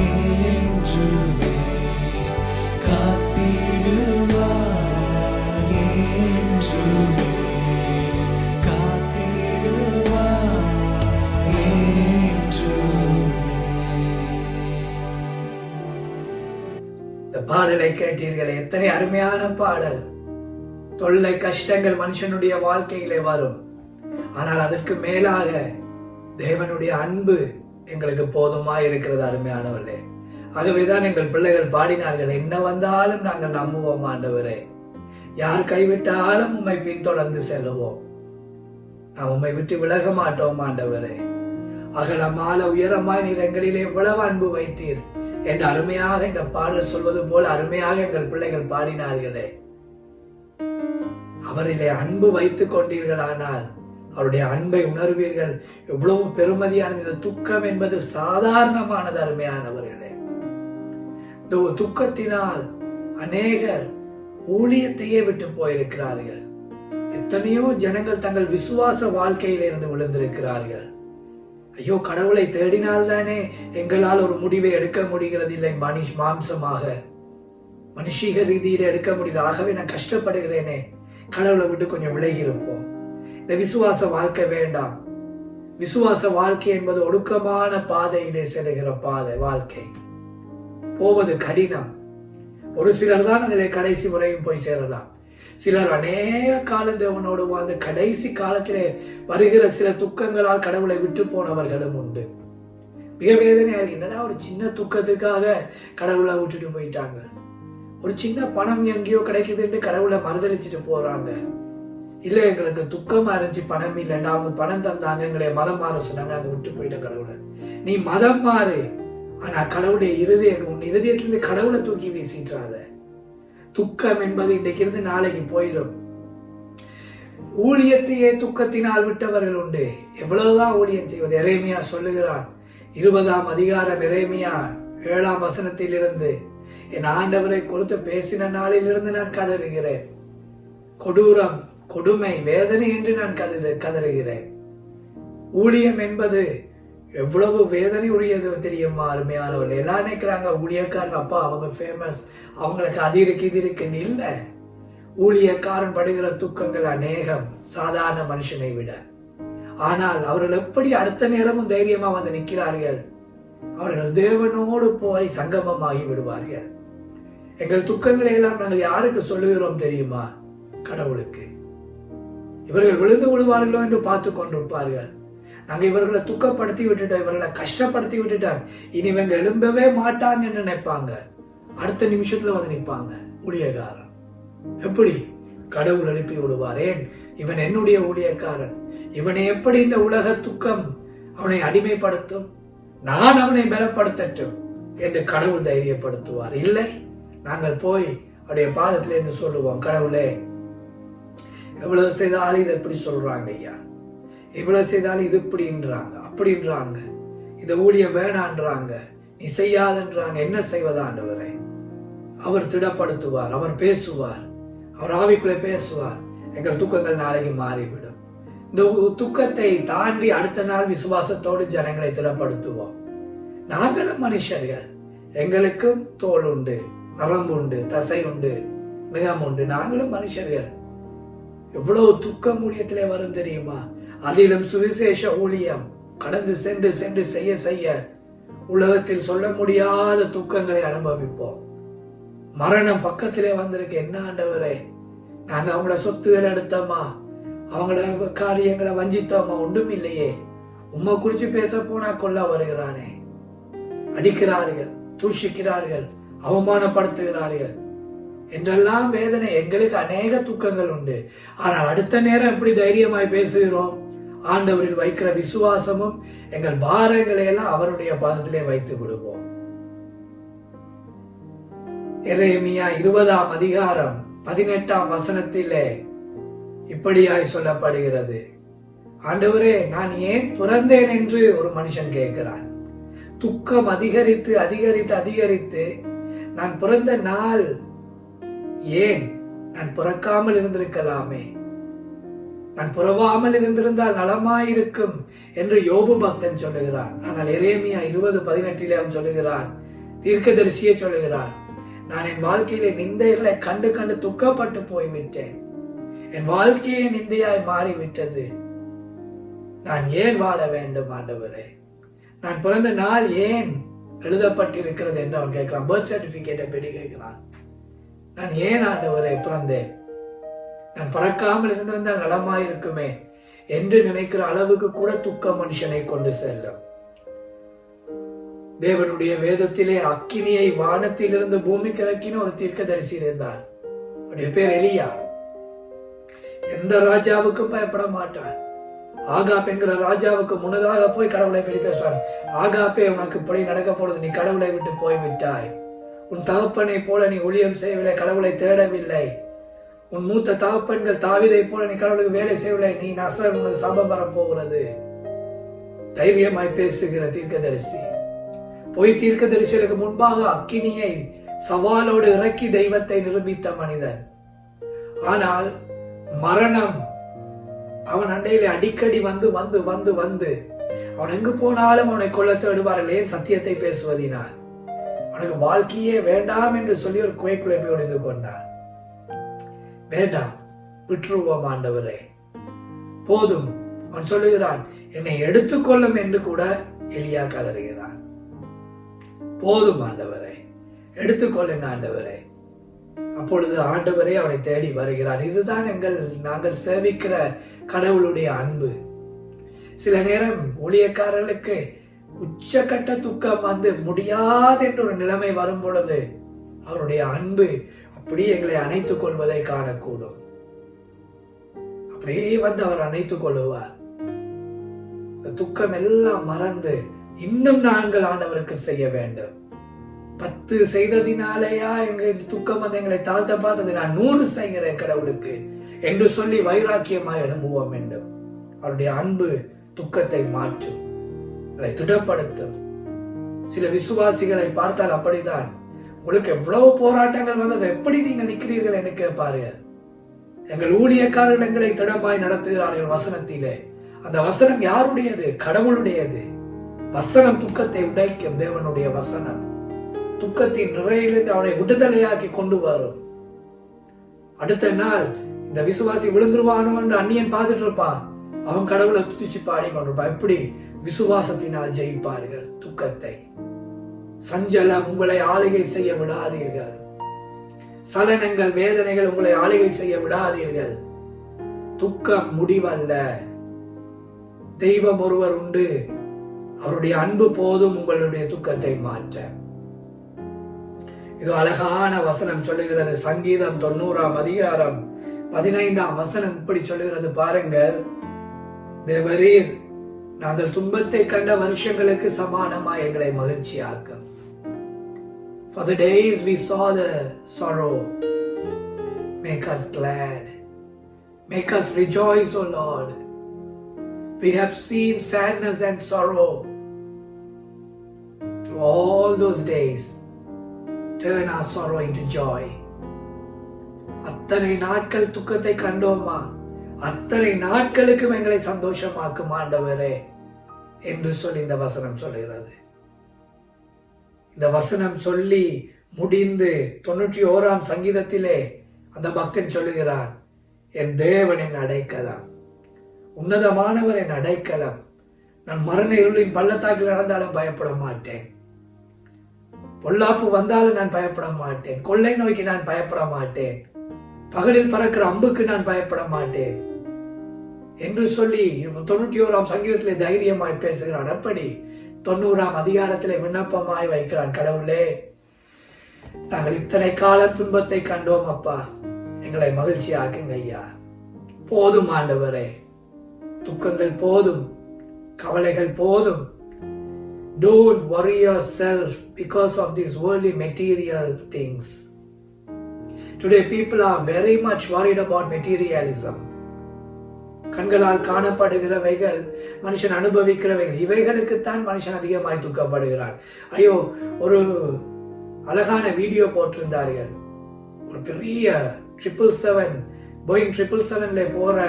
என்றுமே, காத்திடுவார் என்றுமே, காத்திடுவார் என்றுமே. இந்த பாடலை கேட்டீர்களே, எத்தனை அருமையான பாடல். தொல்லை கஷ்டங்கள் மனுஷனுடைய வாழ்க்கையிலே வரும், ஆனால் அதற்கு மேலாக தேவனுடைய அன்பு எங்களுக்கு போதுமா இருக்கிறது அருமையானவர்களே. ஆகவேதான் எங்கள் பிள்ளைகள் பாடினார்கள், என்ன வந்தாலும் நாங்கள் நம்புவோம் ஆண்டவரே, யார் கைவிட்டாலும் உம்மை பின்தொடர்ந்து செல்லுவோம், நாம் உம்மை விட்டு விலக மாட்டோம் ஆண்டவரே. அகலமால உயரமாய் நீர் எங்களிலே எவ்வளவு அன்பு வைத்தீர் என்று அருமையாக இந்த பாடல் சொல்வது போல அருமையாக எங்கள் பிள்ளைகள் பாடினார்களே. அவரிலே அன்பு வைத்துக் கொண்டீர்களானால் அவருடைய அன்பை உணர்வீர்கள். எவ்வளவு பெருமதியானது. இந்த துக்கம் என்பது சாதாரணமானது அருமையானவர்களே. இந்த துக்கத்தினால் அநேகர் ஊழியத்தையே விட்டு போயிருக்கிறார்கள். எத்தனையோ ஜனங்கள் தங்கள் விசுவாச வாழ்க்கையில இருந்து விழுந்திருக்கிறார்கள். ஐயோ, கடவுளை தேடினால்தானே எங்களால் ஒரு முடிவை எடுக்க முடிகிறது, இல்லை மாம்சமாக மனுஷீக ரீதியில எடுக்க முடியல, ஆகவே நான் கஷ்டப்படுகிறேனே, கடவுளை விட்டு கொஞ்சம் விலகி இருப்போம். இந்த விசுவாச வாழ்க்கை வேண்டாம். விசுவாச வாழ்க்கை என்பது ஒடுக்கமான பாதையிலே செல்கிற பாதை வாழ்க்கை. போவது கடினம். ஒரு சிலர் தான் அதிலே கடைசி முறையும் போய் சேரலாம். சிலர் அநேக காலம் தேவனோடு வாழ்ந்து கடைசி காலத்திலே வருகிற சில துக்கங்களால் கடவுளை விட்டு போனவர்களும் உண்டு. மிக வேதனையா இருக்கு. என்னடா, ஒரு சின்ன துக்கத்துக்காக கடவுளை விட்டுட்டு போயிட்டாங்க. ஒரு சின்ன பணம் எங்கேயோ கிடைக்குதுன்னு கடவுளை மறுதளிச்சுட்டு போறாங்க. இல்ல, எங்களுக்கு துக்கமா இருந்துச்சு, பணம் இல்லைன்னா அவங்க பணம் தந்தாங்க, எங்களை மதம் மாற சொன்னாங்க, அங்க விட்டு போயிட்ட கடவுளை. நீ மதம் மாறு, ஆனா கடவுளுடைய உன் இருதயத்திலிருந்து கடவுளை தூக்கி வீசிட்டாத. துக்கம் என்பது இன்றைக்கு இருந்து நாளைக்கு போயிடும். ஊழியத்தையே துக்கத்தினால் விட்டவர்கள் உண்டு. எவ்வளவுதான் ஊழியம் செய்வது? எரேமியா சொல்லுகிறான், 20ஆம் அதிகாரம் எரேமியா 7ஆம் வசனத்திலிருந்து, என் ஆண்டவரை குறித்து பேசின நாளிலிருந்து நான் கதறுகிறேன். கொடூரம், கொடுமை, வேதனை என்று நான் கதறுகிறேன். ஊழியம் என்பது எவ்வளவு வேதனை உடையது தெரியுமா அருமையானவர்கள்? எல்லாம் நினைக்கிறாங்க ஊழியக்காரன், அப்பா அவங்க ஃபேமஸ், அவங்களுக்கு அது இருக்கு இது இருக்குன்னு. இல்ல, ஊழியக்காரன் படுகிற துக்கங்கள் அநேகம் சாதாரண மனுஷனை விட. ஆனால் அவர்கள் எப்படி அடுத்த நேரமும் தைரியமா வந்து நிற்கிறார்கள்? அவர்கள் தேவனோடு போய் சங்கமமாகி விடுவார்கள். எங்கள் துக்கங்களை எல்லாம் நாங்கள் யாருக்கு சொல்லுகிறோம் தெரியுமா? கடவுளுக்கு. இவர்கள் விழுந்து விடுவார்களோ என்று பார்த்து கொண்டிருப்பார்கள். நாங்க இவர்களை துக்கப்படுத்தி விட்டுட்டோம், இவர்களை கஷ்டப்படுத்தி விட்டுட்டோம், இனி இவங்க எழும்பவே மாட்டாங்கன்னு நினைப்பாங்க. அடுத்த நிமிஷத்துல வந்து நிற்பாங்க ஊழியக்காரன். எப்படி? கடவுள் எழுப்பி விடுவார். ஏன்? இவன் என்னுடைய ஊழியக்காரன், இவனை எப்படி இந்த உலக துக்கம் அவனை அடிமைப்படுத்தும், நான் அவனை பலப்படுத்தட்டும் என்று கடவுள் தைரியப்படுத்துவார். இல்லை, நாங்கள் போய் அவருடைய பாதத்திலிருந்து சொல்லுவோம், கடவுளே எவ்வளவு செய்தாலும் இதை எப்படி சொல்றாங்க ஐயா, எவ்வளவு செய்தாலும் இது இப்படின்றாங்க அப்படின்றாங்க, இந்த ஊழியம் வேணான்றாங்க, நீ செய்யாதன்றாங்க, என்ன செய்வதா ஆண்டவரே? அவர் திடப்படுத்துவார், அவர் பேசுவார், அவர் ஆவிக்குள்ளே பேசுவார். எங்கள் துக்கங்கள் நாளைக்கு மாறிவிடும். இந்த துக்கத்தை தாண்டி அடுத்த நாள் விசுவாசத்தோடு ஜனங்களை திடப்படுத்துவோம். நாங்களும் மனுஷர்கள், எங்களுக்கும் தோல் உண்டு, நரம்பு உண்டு, தசை உண்டு, மிகம் உண்டு. நாங்களும் மனுஷர்கள். எவ்வளவு துக்கம் ஊழியத்திலே வரும் தெரியுமா? அதிலும் சுவிசேஷ ஊழியம் கடந்து சென்று சென்று செய்ய செய்ய உலகத்தில் சொல்ல முடியாத துக்கங்களை அனுபவிப்போம். மரணம் பக்கத்திலே வந்திருக்கு. என்ன ஆண்டவரே, நாங்க அவங்களோட சொத்துக்களை எடுத்தோமா, அவங்களோட காரியங்களை வஞ்சித்தோமா? ஒன்றும் இல்லையே. உம்மை குறிச்சு பேச போனா கொல்ல வருகிறானே, அடிக்கிறார்கள், தூஷிக்கிறார்கள், அவமானப்படுத்துகிறார்கள் என்றெல்லாம் வேதனை. எங்களுக்கு அநேக துக்கங்கள் உண்டு. ஆனால் அடுத்த நேரம் எப்படி தைரியமாய் பேசுகிறோம்? ஆண்டவரில் வைக்கிற விசுவாசமும் எங்கள் பாரங்களை எல்லாம் அவருடைய பாதத்திலே வைத்து விடுவோம். எரேமியா 20ஆம் அதிகாரம் 18ஆம் வசனத்திலே இப்படியாய் சொல்லப்படுகிறது. ஆண்டவரே, நான் ஏன் பிறந்தேன் என்று ஒரு மனுஷன் கேட்கிறான். துக்கம் அதிகரித்து அதிகரித்து அதிகரித்து நான் பிறந்த நாள் ஏன்? நான் பிறக்காமல் இருந்திருக்கலாமே, நான் பிறவாமல் இருந்திருந்தால் நலமாயிருக்கும் என்று யோபு பக்தன் சொல்லுகிறான். ஆனால் எரேமியா 20:18 அவன் சொல்லுகிறான், தீர்க்கதரிசியே சொல்லுகிறான், நான் என் வாழ்க்கையிலே நிந்தைகளை கண்டு கண்டு துக்கப்பட்டு போய்விட்டேன். என் வாழ்க்கையே நிந்தையாய் மாறிவிட்டது. நான் ஏன் வாழ வேண்டும் ஆண்டவரே? நான் பிறந்த நாள் ஏன் எழுதப்பட்டிருக்கிறது என்று அவன் கேட்கிறான். பர்த் சர்டிபிகேட்டை படி கேட்கிறான். நான் ஏன் ஆண்டவரை பிறந்தேன்? நான் பறக்காமல் இருந்திருந்தால் நலமாயிருக்குமே என்று நினைக்கிற அளவுக்கு கூட துக்கம் மனுஷனை கொண்டு செல்லும். தேவனுடைய வேதத்திலே அக்கினியை வானத்திலிருந்து பூமிக்கு இறக்கின ஒரு தீர்க்கதரிசி இருந்தார். அவருடைய பேர் எலியா. எந்த ராஜாவுக்கும் பயப்பட மாட்டான். ஆகாப் என்கிற ராஜாவுக்கு முன்னதாக போய் கடவுளை பற்றி பேசுவான். ஆகாப்பே, உனக்கு இப்படி நடக்க போறது, நீ கடவுளை விட்டு போய்விட்டாய். உன் தகப்பனை போல நீ ஊழியம் செய்யவில்லை, கடவுளை தேடவில்லை. உன் மூத்த தகப்பன்கள் தாவீதை போல நீ கடவுளுக்கு வேலை செய்யவில்லை, நீ நசரன், உனக்கு சாபம் வரப்போகிறது. தைரியமாய் பேசுகிற தீர்க்கதரிசி. பொய் தீர்க்கதரிசிகளுக்கு முன்பாக அக்கினியை சவாலோடு இறக்கி தெய்வத்தை நிரூபித்த மனிதன். ஆனால் மரணம் அவன் அண்டையிலே அடிக்கடி வந்து வந்து வந்து வந்து அவன் எங்கு போனாலும் அவனை கொல்ல தேடுவார்கள். ஏன்? சத்தியத்தை பேசுவதினால். அவனுக்கு வாழ்க்கையே வேண்டாம் என்று சொல்லி ஒரு குகைக்குள்ளே போய் ஒளிந்து கொண்டான். வேண்டாம், விட்டுருவோம் ஆண்டவரே, போதும். அவன் சொல்லுகிறான், என்னை எடுத்துக்கொள்ளும் என்று கூட எலியா கதறுகிறான். போதும் ஆண்டவரே, எடுத்துக்கொள்ளுங்க ஆண்டவரே. அப்பொழுது ஆண்டவரே அவனை தேடி வருகிறார். இதுதான் நாங்கள் சேவிக்கிற கடவுளுடைய அன்பு. சில நேரம் ஊழியக்காரர்களுக்கு உச்சக்கட்ட துக்கம் வந்து முடியாது என்ற ஒரு நிலைமை வரும் பொழுது அவருடைய அன்பு அப்படியே எங்களை அணைத்துக் கொள்வதை காணக்கூடும். அப்படியே வந்து அவர் அணைத்துக் கொள்ளுவார். துக்கம் எல்லாம் மறந்து இன்னும் நாங்கள் ஆண்டவருக்கு செய்ய வேண்டும். 10 செய்ததினாலேயா எங்க துக்கம் வந்து எங்களை தாழ்த்த பார்த்தது, நான் 100 செய்கிறேன் கடவுளுக்கு என்று சொல்லி வைராக்கியமாய் எழும்புவோம் வேண்டும். அவருடைய அன்பு துக்கத்தை மாற்றும், அதை திடப்படுத்தும். சில விசுவாசிகளை பார்த்தால் அப்படிதான். உங்களுக்கு எவ்வளவு போராட்டங்கள் வந்தது, எப்படி நீங்கள் நிற்கிறீர்கள் என்று கேட்பார்கள். எங்கள் ஊழியக்காரர்கள் எங்களை திடமாய் நடத்துகிறார்கள் வசனத்திலே. அந்த வசனம் யாருடையது? கடவுளுடையது. வசனம் துக்கத்தை உடைக்கும். தேவனுடைய வசனம் துக்கத்தின் நிறையிலிருந்து அவனை விடுதலையாக்கி கொண்டு வரும். அடுத்த நாள் இந்த விசுவாசி விழுந்துருவானோ என்று அந்நியன் பார்த்துட்டு இருப்பான். அவன் கடவுளை துதிச்சு பாடி கொண்டிருப்பான். எப்படி? விசுவாசத்தினால் ஜெயிப்பார்கள் துக்கத்தை. சஞ்சலம் உங்களை ஆளுகை செய்ய விடாதீர்கள். சலனங்கள், வேதனைகள் உங்களை ஆளுகை செய்ய விடாதீர்கள். துக்கம் முடிவல்ல. தெய்வம் ஒருவர் உண்டு. அவருடைய அன்பு போதும் உங்களுடைய துக்கத்தை மாற்ற. இது அழகான வசனம் சொல்லுகிறது. சங்கீதம் 90ஆம் அதிகாரம் 15ஆம் வசனம் இப்படி சொல்லுகிறது, பாருங்கள். தேவரீர் நாங்கள் துன்பத்தை கண்ட வருஷங்களுக்கு சமானமாய் எங்களை மகிழ்ச்சியாக்கும். For the days we saw the sorrow, make us glad. Make us rejoice, O Lord. We have seen sadness and sorrow through all those days. Turn our sorrow into joy. அத்தனை நாட்கள் துக்கத்தை கண்டோமா, அத்தனை நாட்களுக்கும் எங்களை சந்தோஷமாக்கும் ஆண்டவரே என்று சொல்லி இந்த வசனம் சொல்லுகிறது. இந்த வசனம் சொல்லி முடிந்து 91ஆம் சங்கீதத்திலே அந்த பக்தன் சொல்லுகிறான், என் தேவனின் அடைக்கலம், உன்னதமானவரின் அடைக்கலம், நான் மரண இருளின் பள்ளத்தாக்கில் நடந்தாலும் பயப்பட மாட்டேன், பொல்லாப்பு வந்தாலும் நான் பயப்பட மாட்டேன், கொள்ளை நோய்க்கு நான் பயப்பட மாட்டேன், பகலில் பறக்கிற அம்புக்கு நான் பயப்பட மாட்டேன் என்று சொல்லி 91ஆம் சங்கீதத்திலே தைரியமாய் பேசுகிறான். அப்படி 90ஆம் அதிகாரத்திலே விண்ணப்பமாய் வைக்கிறான், கடவுளே நாங்கள் இத்தனை கால துன்பத்தை கண்டோம் அப்பா, எங்களை மகிழ்ச்சி ஆக்குங்க ஐயா. போதும் ஆண்டவரே, துக்கங்கள் போதும், கவலைகள் போதும். Don't worry yourself because of these worldly material things. Today people are very much worried about materialism. கண்களால் காணப்படுகிறவைகள், மனுஷன் அனுபவிக்கிறவைகள், இவைகளுக்குத்தான் மனுஷன் அதிகமாய் துக்கப்படுகிறான். ஐயோ, ஒரு அழகான வீடியோ போட்டிருந்தார்கள். ஒரு பெரிய 777 போயிங் 777ல போற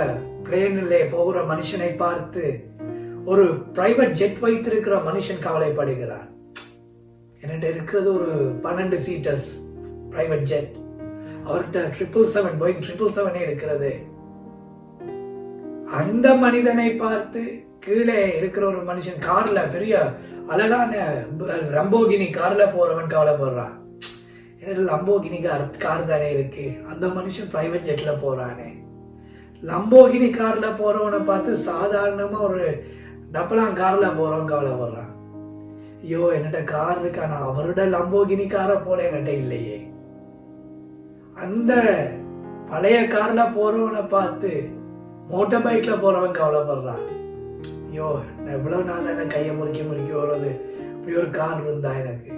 பிளேன்ல போகிற மனுஷனை பார்த்து ஒரு பிரைவேட் ஜெட் வைத்திருக்கிற மனுஷன் கவலைப்படுகிறார். என்னட்ட இருக்கிறது ஒரு 12 சீட்டர்ஸ் பிரைவேட் ஜெட், அவர்கிட்ட 777 போயிங் 777 இருக்கிறது. அந்த மனிதனை பார்த்து கீழே இருக்கிற ஒரு மனுஷன் கார்ல, பெரிய அழகான லம்போகினி கார்ல போறவன் கவலைப்படுறான். லம்போகினி கார் தானே இருக்கு, அந்த மனுஷன் பிரைவேட் ஜெட்ல போறானே. லம்போகினி கார்ல போறவனை பார்த்து சாதாரணமா ஒரு டப்பலாங் கார்ல போறவன் கவலைப்படுறான். ஐயோ, என்னட்ட கார் இருக்கா, நான் அவரோட லம்போகினி காரை போல என்கிட்ட இல்லையே. அந்த பழைய கார்ல போறவனை பார்த்து மோட்டார் பைக்ல போறவன் கவலைப்படுறான். ஐயோ, நான் எவ்வளவு நாள் என்ன கையை முறுக்கி வருது, அப்படி ஒரு கார் இருந்தா எனக்கு.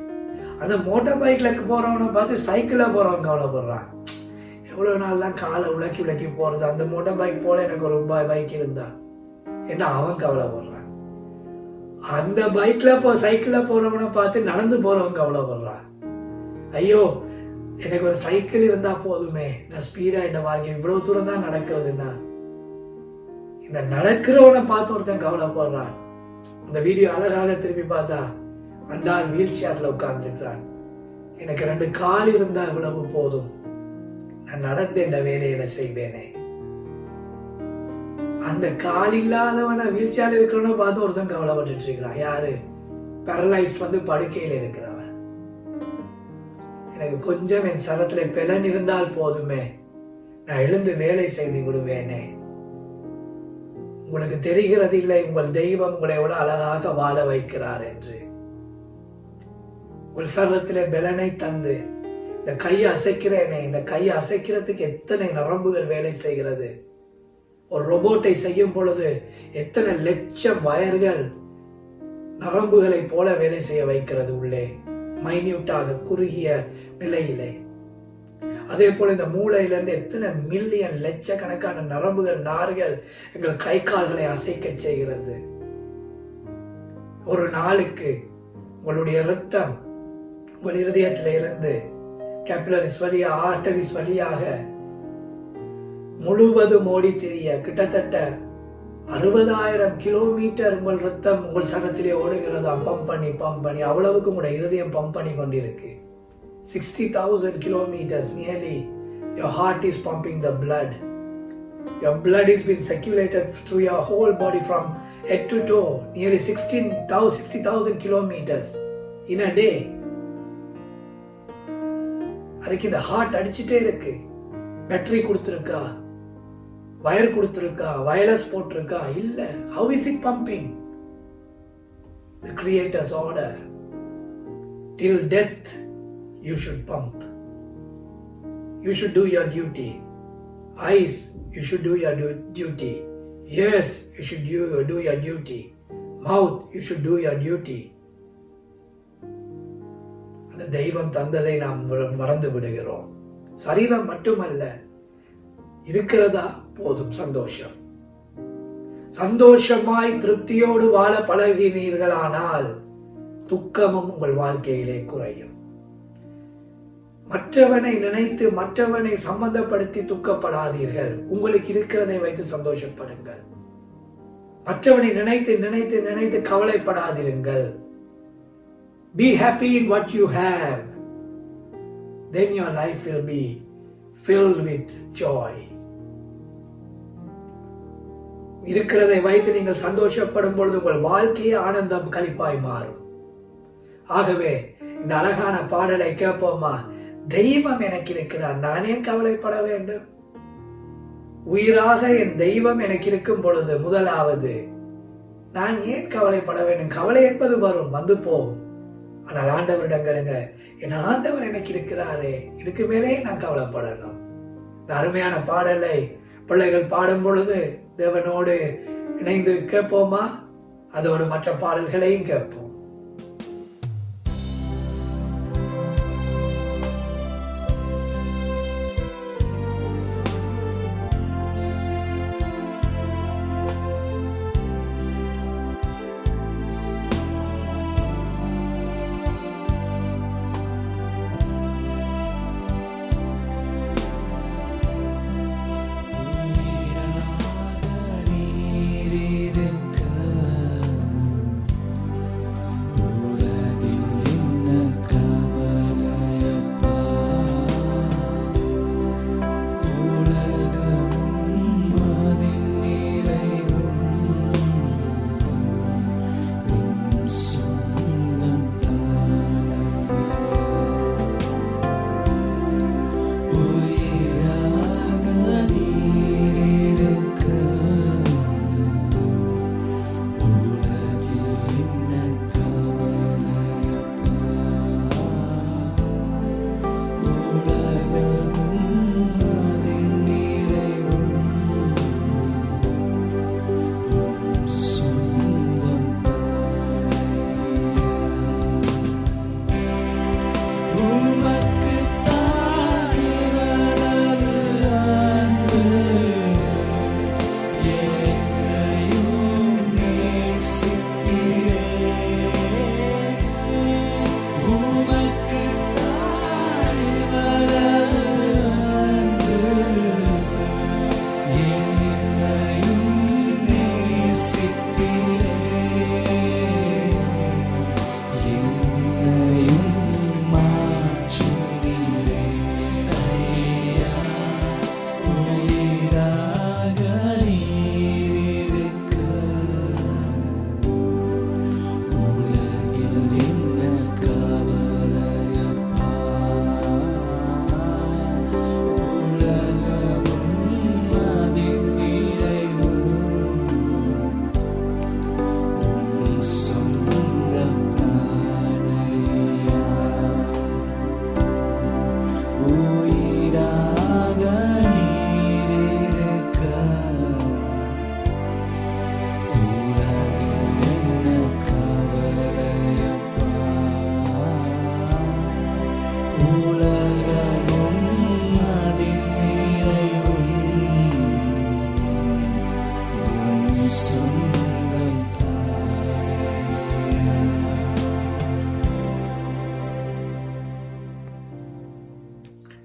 அந்த மோட்டார் பைக்ல போறவனை பார்த்து சைக்கிள்ல போறவன் கவலைப்படுறான். எவ்வளவு நாள் தான் காலை உலக்கி போறது, அந்த மோட்டார் பைக் போல எனக்கு ஒரு பைக் இருந்தா என்ன அவன் கவலைப்படுறான். அந்த பைக்ல சைக்கிள்ல போறவனை பார்த்து நடந்து போறவன் கவலைப்படுறான். ஐயோ, எனக்கு ஒரு சைக்கிள் இருந்தா போதுமே, நான் ஸ்பீடா என்ன வாழ்க்கை இவ்வளவு தூரம் தான் நடக்கிறதுன்னா. இந்த நடக்கிறவனை பார்த்து ஒருத்தன் கவலைப்படுறான். இந்த வீடியோ அழகாக திரும்பி பார்த்தா அந்த ஆள் வீல் சேர்ல உட்கார்ந்துருக்கிறான். எனக்கு 2 கால் இருந்தா இவ்வளவு போதும், நான் நடந்து இந்த வேலையில செய்வேனே. அந்த கால் இல்லாதவன வீல் சேர்ல இருக்கிறவன பார்த்து ஒருத்தன் கவலைப்பட்டு இருக்கிறான். யாரு? பேரலைஸ்ட் வந்து படுக்கையில இருக்கிறவன். எனக்கு கொஞ்சம் என் சரத்துல பெலன் இருந்தால் போதுமே, நான் எழுந்து வேலை செய்து விடுவேனே. உங்களுக்கு தெரிகிறது இல்லை, உங்கள் தெய்வம் உங்களை விட அழகாக வாழ வைக்கிறார் என்று. உங்கள் சரத்திலே பெலனை தந்து இந்த கையை அசைக்கிறேனே, இந்த கையை அசைக்கிறதுக்கு எத்தனை நரம்புகள் வேலை செய்கிறது. ஒரு ரோபோட்டை செய்யும் பொழுது எத்தனை லட்சம் வயர்கள் நரம்புகளை போல வேலை செய்ய வைக்கிறது உள்ளே, மைன்யூட்டாக குறுகிய நிலையிலே. அதே போல இந்த மூளையிலிருந்து எத்தனை மில்லியன் லட்சக்கணக்கான நரம்புகள், நார்கள் எங்கள் கை கால்களை அசைக்க செய்கிறது. ஒரு நாளுக்கு உங்களுடைய ரத்தம் உங்கள் இருதயத்தில இருந்து கேபிலரிஸ் வழியா, ஆர்டரிஸ் வழியாக முழுவதும் ஓடி திரிய கிட்டத்தட்ட 60,000 கிலோமீட்டர் உங்கள் ரத்தம் உங்கள் சகத்திலே ஓடுகிறதா. பம்ப் பண்ணி அவ்வளவுக்கு உங்களுடைய இருதயம் பம்ப் பண்ணி கொண்டிருக்கு. 60,000 kilometers nearly your heart is pumping the blood. Your blood is being circulated through your whole body from head to toe, nearly 60,000 kilometers in a day. அதுக்கு இந்த ஹார்ட் அடிச்சுட்டே இருக்கு. பேட்டரி கொடுத்திருக்கா, வயர் கொடுத்திருக்கா, வயர்லெஸ் போட்டிருக்கா? இல்ல. How is it pumping? The Creator's order. Till death you should pump. You should do your duty. Eyes, you should do your duty. Ears, you should do your duty. Mouth, you should do your duty. அந்த தெய்வம் தந்ததை நாம் மறந்து விடுகிறோம். சரீரம் மட்டுமல்ல, இருக்கிறதா போதும் சந்தோஷம். சந்தோஷமாய் திருப்தியோடு வாழ பழகினீர்களானால் துக்கமும் உங்கள் வாழ்க்கையிலே குறையும். மற்றவனை நினைத்து மற்றவனை சம்பந்தப்படுத்தி துக்கப்படாதீர்கள். உங்களுக்கு இருக்கிறதை வைத்து சந்தோஷப்படுங்கள். மற்றவனை நினைத்து நினைத்து நினைத்து கவலைப்படாதீர்கள். Be happy in what you have. Then your life will be filled with joy. இருக்கிறதை வைத்து நீங்கள் சந்தோஷப்படும் பொழுது உங்கள் வாழ்க்கையே ஆனந்தம் களிப்பாய் மாறும். ஆகவே இந்த அழகான பாடலை கேட்போமா? தெய்வம் எனக்கு இருக்கிறார், நான் ஏன் கவலைப்பட வேண்டும்? உயிராக என் தெய்வம் எனக்கு இருக்கும் பொழுது முதலாவது நான் ஏன் கவலைப்பட வேண்டும்? கவலை என்பது வரும், வந்து போகும். ஆனால் ஆண்டவரிடங்களுங்க, என் ஆண்டவர் எனக்கு இருக்கிறாரே, இதுக்கு மேலே நான் கவலைப்படணும். இந்த அருமையான பாடலை பிள்ளைகள் பாடும் பொழுது தேவனோடு இணைந்து கேட்போமா? அதோடு மற்ற பாடல்களையும் கேட்போம்.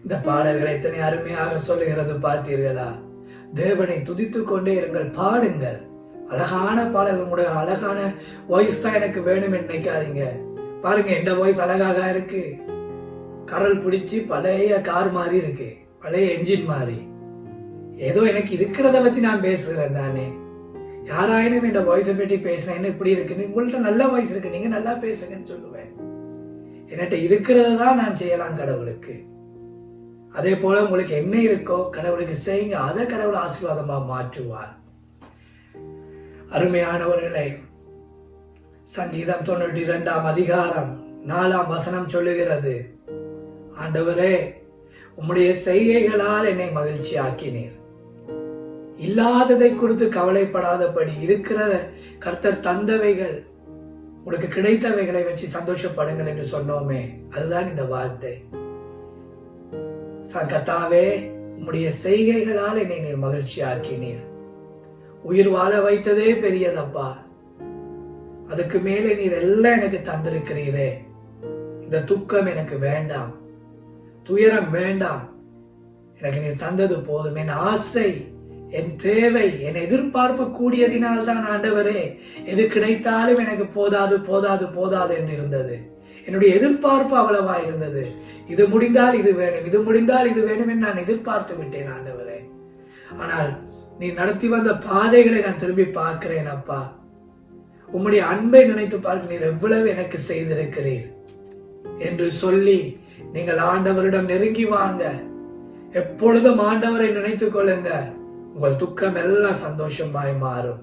இந்த பாடல்களை எத்தனை அருமையாக சொல்லுகிறது பார்த்தீர்களா? தேவனை துதித்துக் கொண்டே இருங்கள், பாடுங்கள். அழகான பாடல், உங்களுடைய அழகான வாய்ஸ் தான் எனக்கு வேணும் நினைக்காதீங்க. பாருங்க, எந்த வாய்ஸ் அழகாக இருக்கு. கரல் பிடிச்சி பழைய கார் மாதிரி இருக்கு, பழைய என்ஜின் மாதிரி. ஏதோ எனக்கு இருக்கிறத வச்சு நான் பேசுகிறேன் தானே. யாராயினும் இந்த வாய்ஸை பற்றி பேசினா என்ன இப்படி இருக்குன்னு, உங்கள்கிட்ட நல்ல வாய்ஸ் இருக்கு, நீங்க நல்லா பேசுங்கன்னு சொல்லுவேன். என்கிட்ட இருக்கிறத தான் நான் செய்யலாம் கடவுளுக்கு. அதே போல உங்களுக்கு என்ன இருக்கோ கடவுளுக்கு செய்யுங்க, அதை கடவுள் ஆசீர்வாதமா மாற்றுவார். அருமையானவர்களே, சங்கீதம் 92 அதிகாரம் 4 சொல்லுகிறது, ஆண்டவரே உம்முடைய செய்கைகளால் என்னை மகிழ்ச்சி ஆக்கினீர். இல்லாததை குறித்து கவலைப்படாதபடி இருக்கிற கர்த்தர் தந்தவைகள், உங்களுக்கு கிடைத்தவைகளை வச்சு சந்தோஷப்படுங்கள் என்று சொன்னோமே, அதுதான் இந்த வார்த்தை. கர்த்தாவே உம்முடைய செய்கைகளால் என்னை நீர் மகிழ்ச்சி ஆக்கினீர். உயிர் வாழ வைத்ததே பெரியதப்பா. அதுக்கு மேலே நீர் எல்லாம் எனக்கு தந்திருக்கிறீரே. இந்த துக்கம் எனக்கு வேண்டாம், துயரம் வேண்டாம். எனக்கு நீர் தந்தது போதும். என் ஆசை, என் தேவை, என் எதிர்பார்ப்பு கூடியதினால் தான் ஆண்டவரே எது கிடைத்தாலும் எனக்கு போதாது போதாது போதாது என்று இருந்தது. என்னுடைய எதிர்பார்ப்பு அவ்வளவா இருந்தது. இது முடிந்தால் இது வேணும், இது முடிந்தால் இது வேணும் என்று நான் எதிர்பார்த்து விட்டேன் ஆண்டவரே. ஆனால் நீ நடத்தி வந்த பாதைகளை நான் திரும்பி பார்க்கிறேன் அப்பா. உம்முடைய அன்பை நினைத்து பார்க்க நீர் எவ்வளவு எனக்கு செய்திருக்கிறீர் என்று சொல்லி நீங்கள் ஆண்டவரிடம் நெருங்கி வாங்க. எப்பொழுதும் ஆண்டவரை நினைத்துக் கொள்ளுங்க. உங்கள் துக்கம் எல்லாம் சந்தோஷமாய் மாறும்.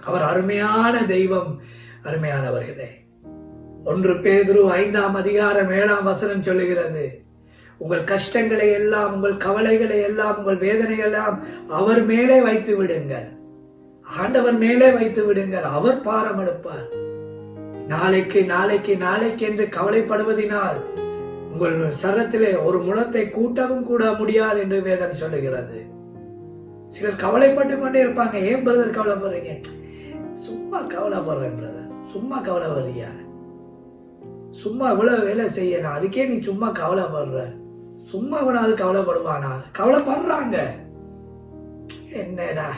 அவர் அருமையான தெய்வம். அருமையானவர்களே, 1 பேதுரு 5:7 சொல்லுகிறது, உங்கள் கஷ்டங்களை எல்லாம், உங்கள் கவலைகளை எல்லாம், உங்கள் வேதனை எல்லாம் அவர் மேலே வைத்து விடுங்கள். ஆண்டவர் மேலே வைத்து விடுங்கள். அவர் பாரம் எடுப்பார். நாளைக்கு நாளைக்கு நாளைக்கு என்று கவலைப்படுவதனால் உங்கள் சரத்திலே ஒரு முழத்தை கூட்டவும் கூட முடியாது என்று வேதம் சொல்லுகிறது. சிலர் கவலைப்பட்டு கொண்டே இருப்பாங்க. ஏன் பிரதர் கவலைப்படுறீங்க? சும்மா கவலைப்படுறேன் பிரதர். சும்மா கவலைப்படுறியா? சும்மா இவ்வளவு வேலை செய்யலாம், அதுக்கே நீ சும்மா கவலைப்படுற. சும்மா இவனாவது கவலைப்படுவானா? கவலைப்படுறாங்க. என்னடா,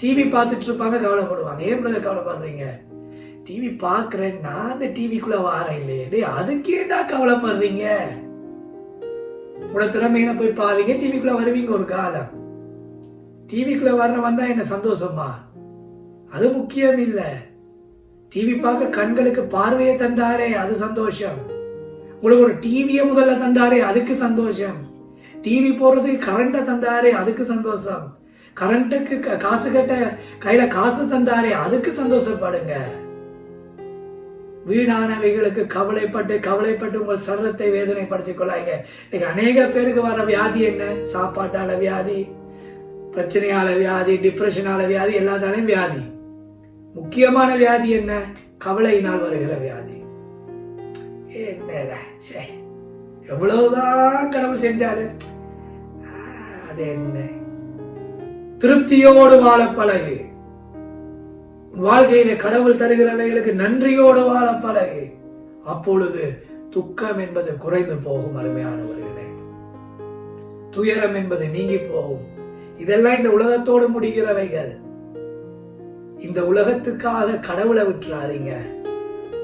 டிவி பார்த்துட்டு இருப்பாங்க, கவலைப்படுவாங்க. ஏன் பிரதர் கவலைப்படுறீங்க? டிவி பாக்குறேன், நான் அந்த டிவிக்குள்ள வாரேன் இல்லையே. அதுக்கேடா கவலைப்படுறீங்க? உங்களோட திறமையில போய் பாவீங்க, டிவிக்குள்ள வருவீங்க ஒரு காலம். டிவிக்குள்ள வந்தா என்ன சந்தோஷமா? அது முக்கியம் இல்ல. டிவி பார்க்க கண்களுக்கு பார்வையை தந்தாரே, அது சந்தோஷம். உங்களுக்கு ஒரு டிவியை முதல்ல தந்தாரே, அதுக்கு சந்தோஷம். டிவி போறதுக்கு கரண்ட தந்தாரே, அதுக்கு சந்தோஷம். கரண்ட்டுக்கு காசு கட்ட கையில காசு தந்தாரே, அதுக்கு சந்தோஷப்படுங்க. வீணானவைகளுக்கு கவலைப்பட்டு கவலைப்பட்டு உங்கள் சரீரத்தை வேதனைப்படுத்திக் கொள்ளாங்க. இன்னைக்கு அநேக பேருக்கு வர வியாதி என்ன? சாப்பாட்டால வியாதி, பிரச்சனையால வியாதி, டிப்ரெஷனால வியாதி, எல்லாத்தாலையும் வியாதி. முக்கியமான வியாதி என்ன? கவலையினால் வருகிற வியாதி. என்னடா, எவ்வளவுதான் கடவுள் செஞ்சாரு, அது என்ன? திருப்தியோடு வாழ பழகு. வாழ்க்கையில கடவுள் தருகிறவைகளுக்கு நன்றியோடு வாழ பழகு. அப்பொழுது துக்கம் என்பது குறைந்து போகும். அருமையானவர்களே, துயரம் என்பது நீங்கி போகும். இதெல்லாம் இந்த உலகத்தோடு முடிகிறவைகள். இந்த உலகத்துக்காக கடவுளை விட்டுறாதீங்க.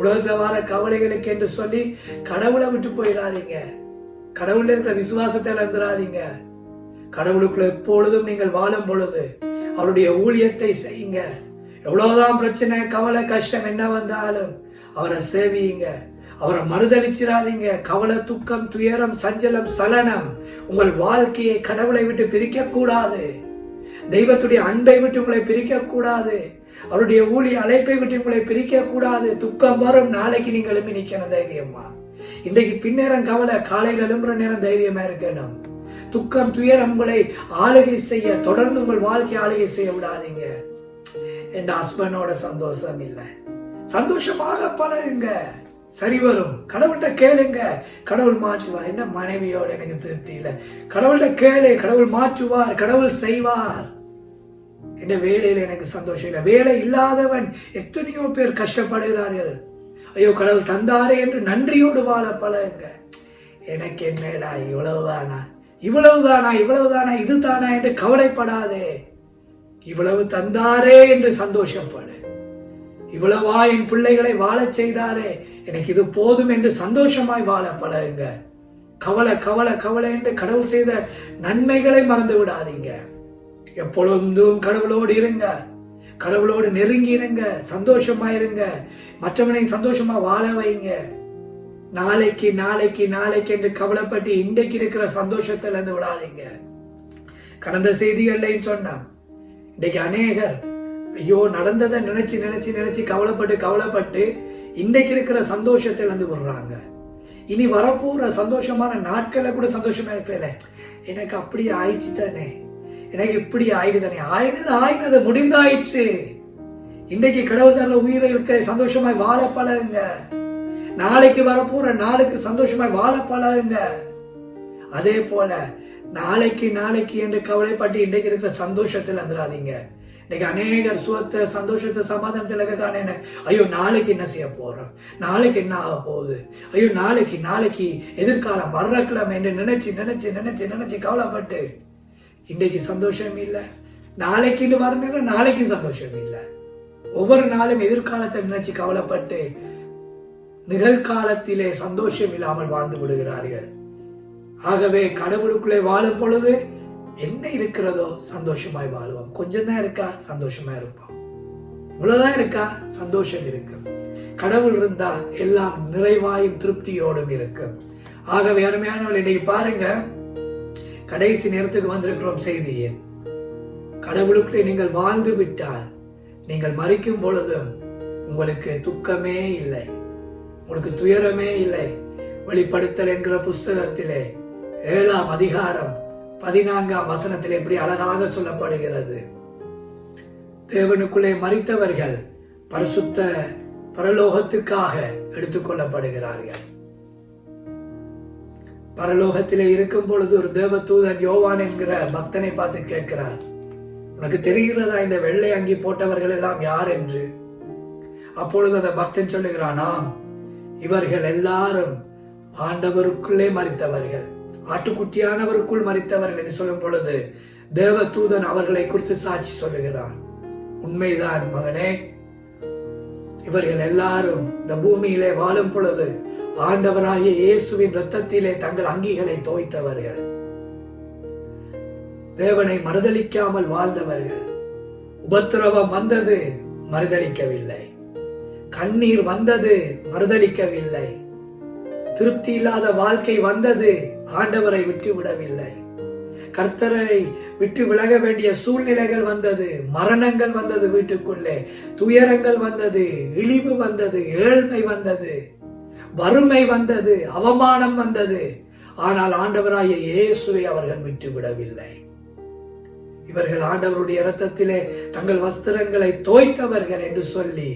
உலகத்துல வர கவலைகளுக்கு என்று சொல்லி கடவுளை விட்டு போயிடாதீங்க. கடவுள்ல இருக்கிற விசுவாசத்தை இழந்துடாதீங்க. கடவுளுக்குள்ள எப்பொழுதும் நீங்கள் வாழும் பொழுது அவருடைய ஊழியத்தை செய்யுங்க. எவ்வளவுதான் பிரச்சனை, கவலை, கஷ்டம் என்ன வந்தாலும் அவரை சேவியுங்க. அவரை மறுதளிச்சிடாதீங்க. கவலை, துக்கம், துயரம், சஞ்சலம், சலனம் உங்கள் வாழ்க்கையை கடவுளை விட்டு பிரிக்க கூடாது. தெய்வத்துடைய அன்பை விட்டு உங்களை பிரிக்க கூடாது. அவருடைய ஊழிய அழைப்பை விட்டு உங்களை பிரிக்க கூடாது. துக்கம் வரும், நாளைக்கு நீங்க எழுப்பி நிக்கணும் தைரியமா. இன்றைக்கு பின்னேரம் கவலை, காலையில் எழும்புற நேரம் தைரியமா இருக்கணும். துக்கம், துயரம் உங்களை ஆளுகை செய்ய, தொடர்ந்து உங்கள் வாழ்க்கையை ஆளுகை செய்ய விடாதீங்க. என் ஹஸ்பண்டோட சந்தோஷம் இல்லை, சந்தோஷமாக பழகுங்க, சரி வரும். கடவுள்கிட்ட கேளுங்க, கடவுள் மாற்றுவார். என்ன மனைவியோட எனக்கு திருப்தி இல்லை, கடவுள்கிட்ட கேளு, கடவுள் மாற்றுவார், கடவுள் செய்வார். என்ன வேலையில எனக்கு சந்தோஷம் இல்லை, வேலை இல்லாதவன் எத்தனையோ பேர் கஷ்டப்படுகிறார்கள். ஐயோ கடவுள் தந்தாரே என்று நன்றியோடு வாழ பழகுங்க. எனக்கு என்னடா, இவ்வளவுதானா, இவ்வளவுதானா, இவ்வளவுதானா, இதுதானா என்று கவலைப்படாதே. இவ்வளவு தந்தாரே என்று சந்தோஷப்படு. இவ்வளவா என் பிள்ளைகளை வாழ செய்தாரே, எனக்கு இது போதும் என்று சந்தோஷமாய் வாழ பழகுங்க. கவலை கவலை கவலை என்று கடவுள் செய்த நன்மைகளை மறந்து விடாதீங்க. எப்பொழுதும் கடவுளோடு இருங்க, கடவுளோடு நெருங்கி இருங்க, சந்தோஷமா இருங்க, மற்றவனை சந்தோஷமா வாழ வைங்க. நாளைக்கு நாளைக்கு நாளைக்கு என்று கவலைப்பட்டு இன்றைக்கு இருக்கிற சந்தோஷத்துல இருந்து விடாதீங்க. கடந்த செய்திகள்லையும் சொன்னான், இன்னைக்கு அநேகர் ஐயோ நடந்ததை நினைச்சு நினைச்சு நினைச்சு கவலைப்பட்டு கவலைப்பட்டு இன்றைக்கு இருக்கிற சந்தோஷத்துல இருந்து விடுறாங்க. இனி வரப்போற சந்தோஷமான நாட்கள்ல கூட சந்தோஷமா இருக்கல. எனக்கு அப்படி ஆயிடுச்சு தானே, எனக்கு இப்படி ஆயிடு தானே, ஆயினது முடிந்தாயிற்று. இன்றைக்கு கடவுள் தர உயிரை இருக்க சந்தோஷமாய் வாழ பழகுங்க. நாளைக்கு வரப்போற நாளுக்கு சந்தோஷமாய் வாழ பழகுங்க. அதே போல நாளைக்கு நாளைக்கு என்று கவலைப்பட்டு இன்றைக்கு இருக்கிற சந்தோஷத்தில் வந்துடாதீங்க. இன்னைக்கு அநேகர் சுகத்தை, சந்தோஷத்தை, சமாதானத்தில் காண, ஐயோ நாளைக்கு என்ன செய்ய போறோம், நாளைக்கு என்ன ஆக போகுது, ஐயோ நாளைக்கு எதிர்காலம் வர்றக்கிழமை என்று நினைச்சு நினைச்சு நினைச்சு நினைச்சு கவலைப்பட்டு இன்றைக்கு சந்தோஷம் இல்லை. நாளைக்குன்னு வரணும்னா நாளைக்கும் சந்தோஷம் இல்லை. ஒவ்வொரு நாளும் எதிர்காலத்தை நினைச்சு கவலைப்பட்டு நிகழ்காலத்திலே சந்தோஷம் இல்லாமல் வாழ்ந்து விடுகிறார்கள். ஆகவே கடவுளுக்குள்ளே வாழும் பொழுது என்ன இருக்கிறதோ சந்தோஷமாய் வாழுவோம். கொஞ்சம் தான் இருக்கா, சந்தோஷமா இருப்போம். இவ்வளவுதான் இருக்கா, சந்தோஷம் இருக்கும். கடவுள் இருந்தா எல்லாம் நிறைவாயும் திருப்தியோடும் இருக்கும். ஆகவே அருமையானவர்கள், இன்னைக்கு பாருங்க, கடைசி நேரத்துக்கு வந்திருக்கிறோம். செய்தியில் கடவுளுக்குள்ளே நீங்கள் வாழ்ந்து விட்டால் நீங்கள் மரிக்கும் பொழுதும் உங்களுக்கு துக்கமே இல்லை, உங்களுக்கு துயரமே இல்லை. வெளிப்படுத்தல் என்கிற புஸ்தகத்திலே 7ஆம் அதிகாரம் 14ஆம் வசனத்தில் எப்படி அழகாக சொல்லப்படுகிறது. தேவனுக்குள்ளே மரித்தவர்கள் பரிசுத்த பரலோகத்துக்காக எடுத்துக்கொள்ளப்படுகிறார்கள். பரலோகத்திலே இருக்கும் பொழுது ஒரு தேவதூதன் யோவான் என்கிற பக்தனை பார்த்து கேட்கிறார், உனக்கு தெரிகிறதா இந்த வெள்ளை அங்கி போட்டவர்கள் எல்லாம் யார் என்று? அப்பொழுது அந்த பக்தன் சொல்லுகிறான், ஆம், இவர்கள் எல்லாரும் ஆண்டவருக்குள்ளே மரித்தவர்கள், ஆட்டுக்குட்டியானவருக்குள் மரித்தவர்கள் என்று சொல்லும் பொழுது தேவதூதன் அவர்களை குறித்து சாட்சி சொல்லுகிறான். உண்மைதான் மகனே, இவர்கள் எல்லாரும் இந்த பூமியிலே வாழும் பொழுது ஆண்டவராகிய இயேசுவின் இரத்தத்திலே தங்கள் அங்கிகளை தோய்த்தவர்கள், தேவனை மறுதலிக்காமல் வாழ்ந்தவர்கள். உபத்திரவம் வந்தது, மறுதலிக்கவில்லை. கண்ணீர் வந்தது, மறுதலிக்கவில்லை. திருப்தி இல்லாத வாழ்க்கை வந்தது, ஆண்டவரை விட்டு விடவில்லை. கர்த்தரை விட்டு விலக வேண்டிய சூழ்நிலைகள் வந்தது, மரணங்கள் வந்தது, வீட்டுக்குள்ளே துயரங்கள் வந்தது, இழிவு வந்தது, ஏழ்மை வந்தது, வறுமை வந்தது, அவமானம் வந்தது. ஆனால் ஆண்டவராகிய இயேசுவை அவர்கள் விட்டு விடவில்லை. இவர்கள் ஆண்டவருடைய இரத்தத்திலே தங்கள் வஸ்திரங்களை தோய்த்தவர்கள் என்று சொல்லி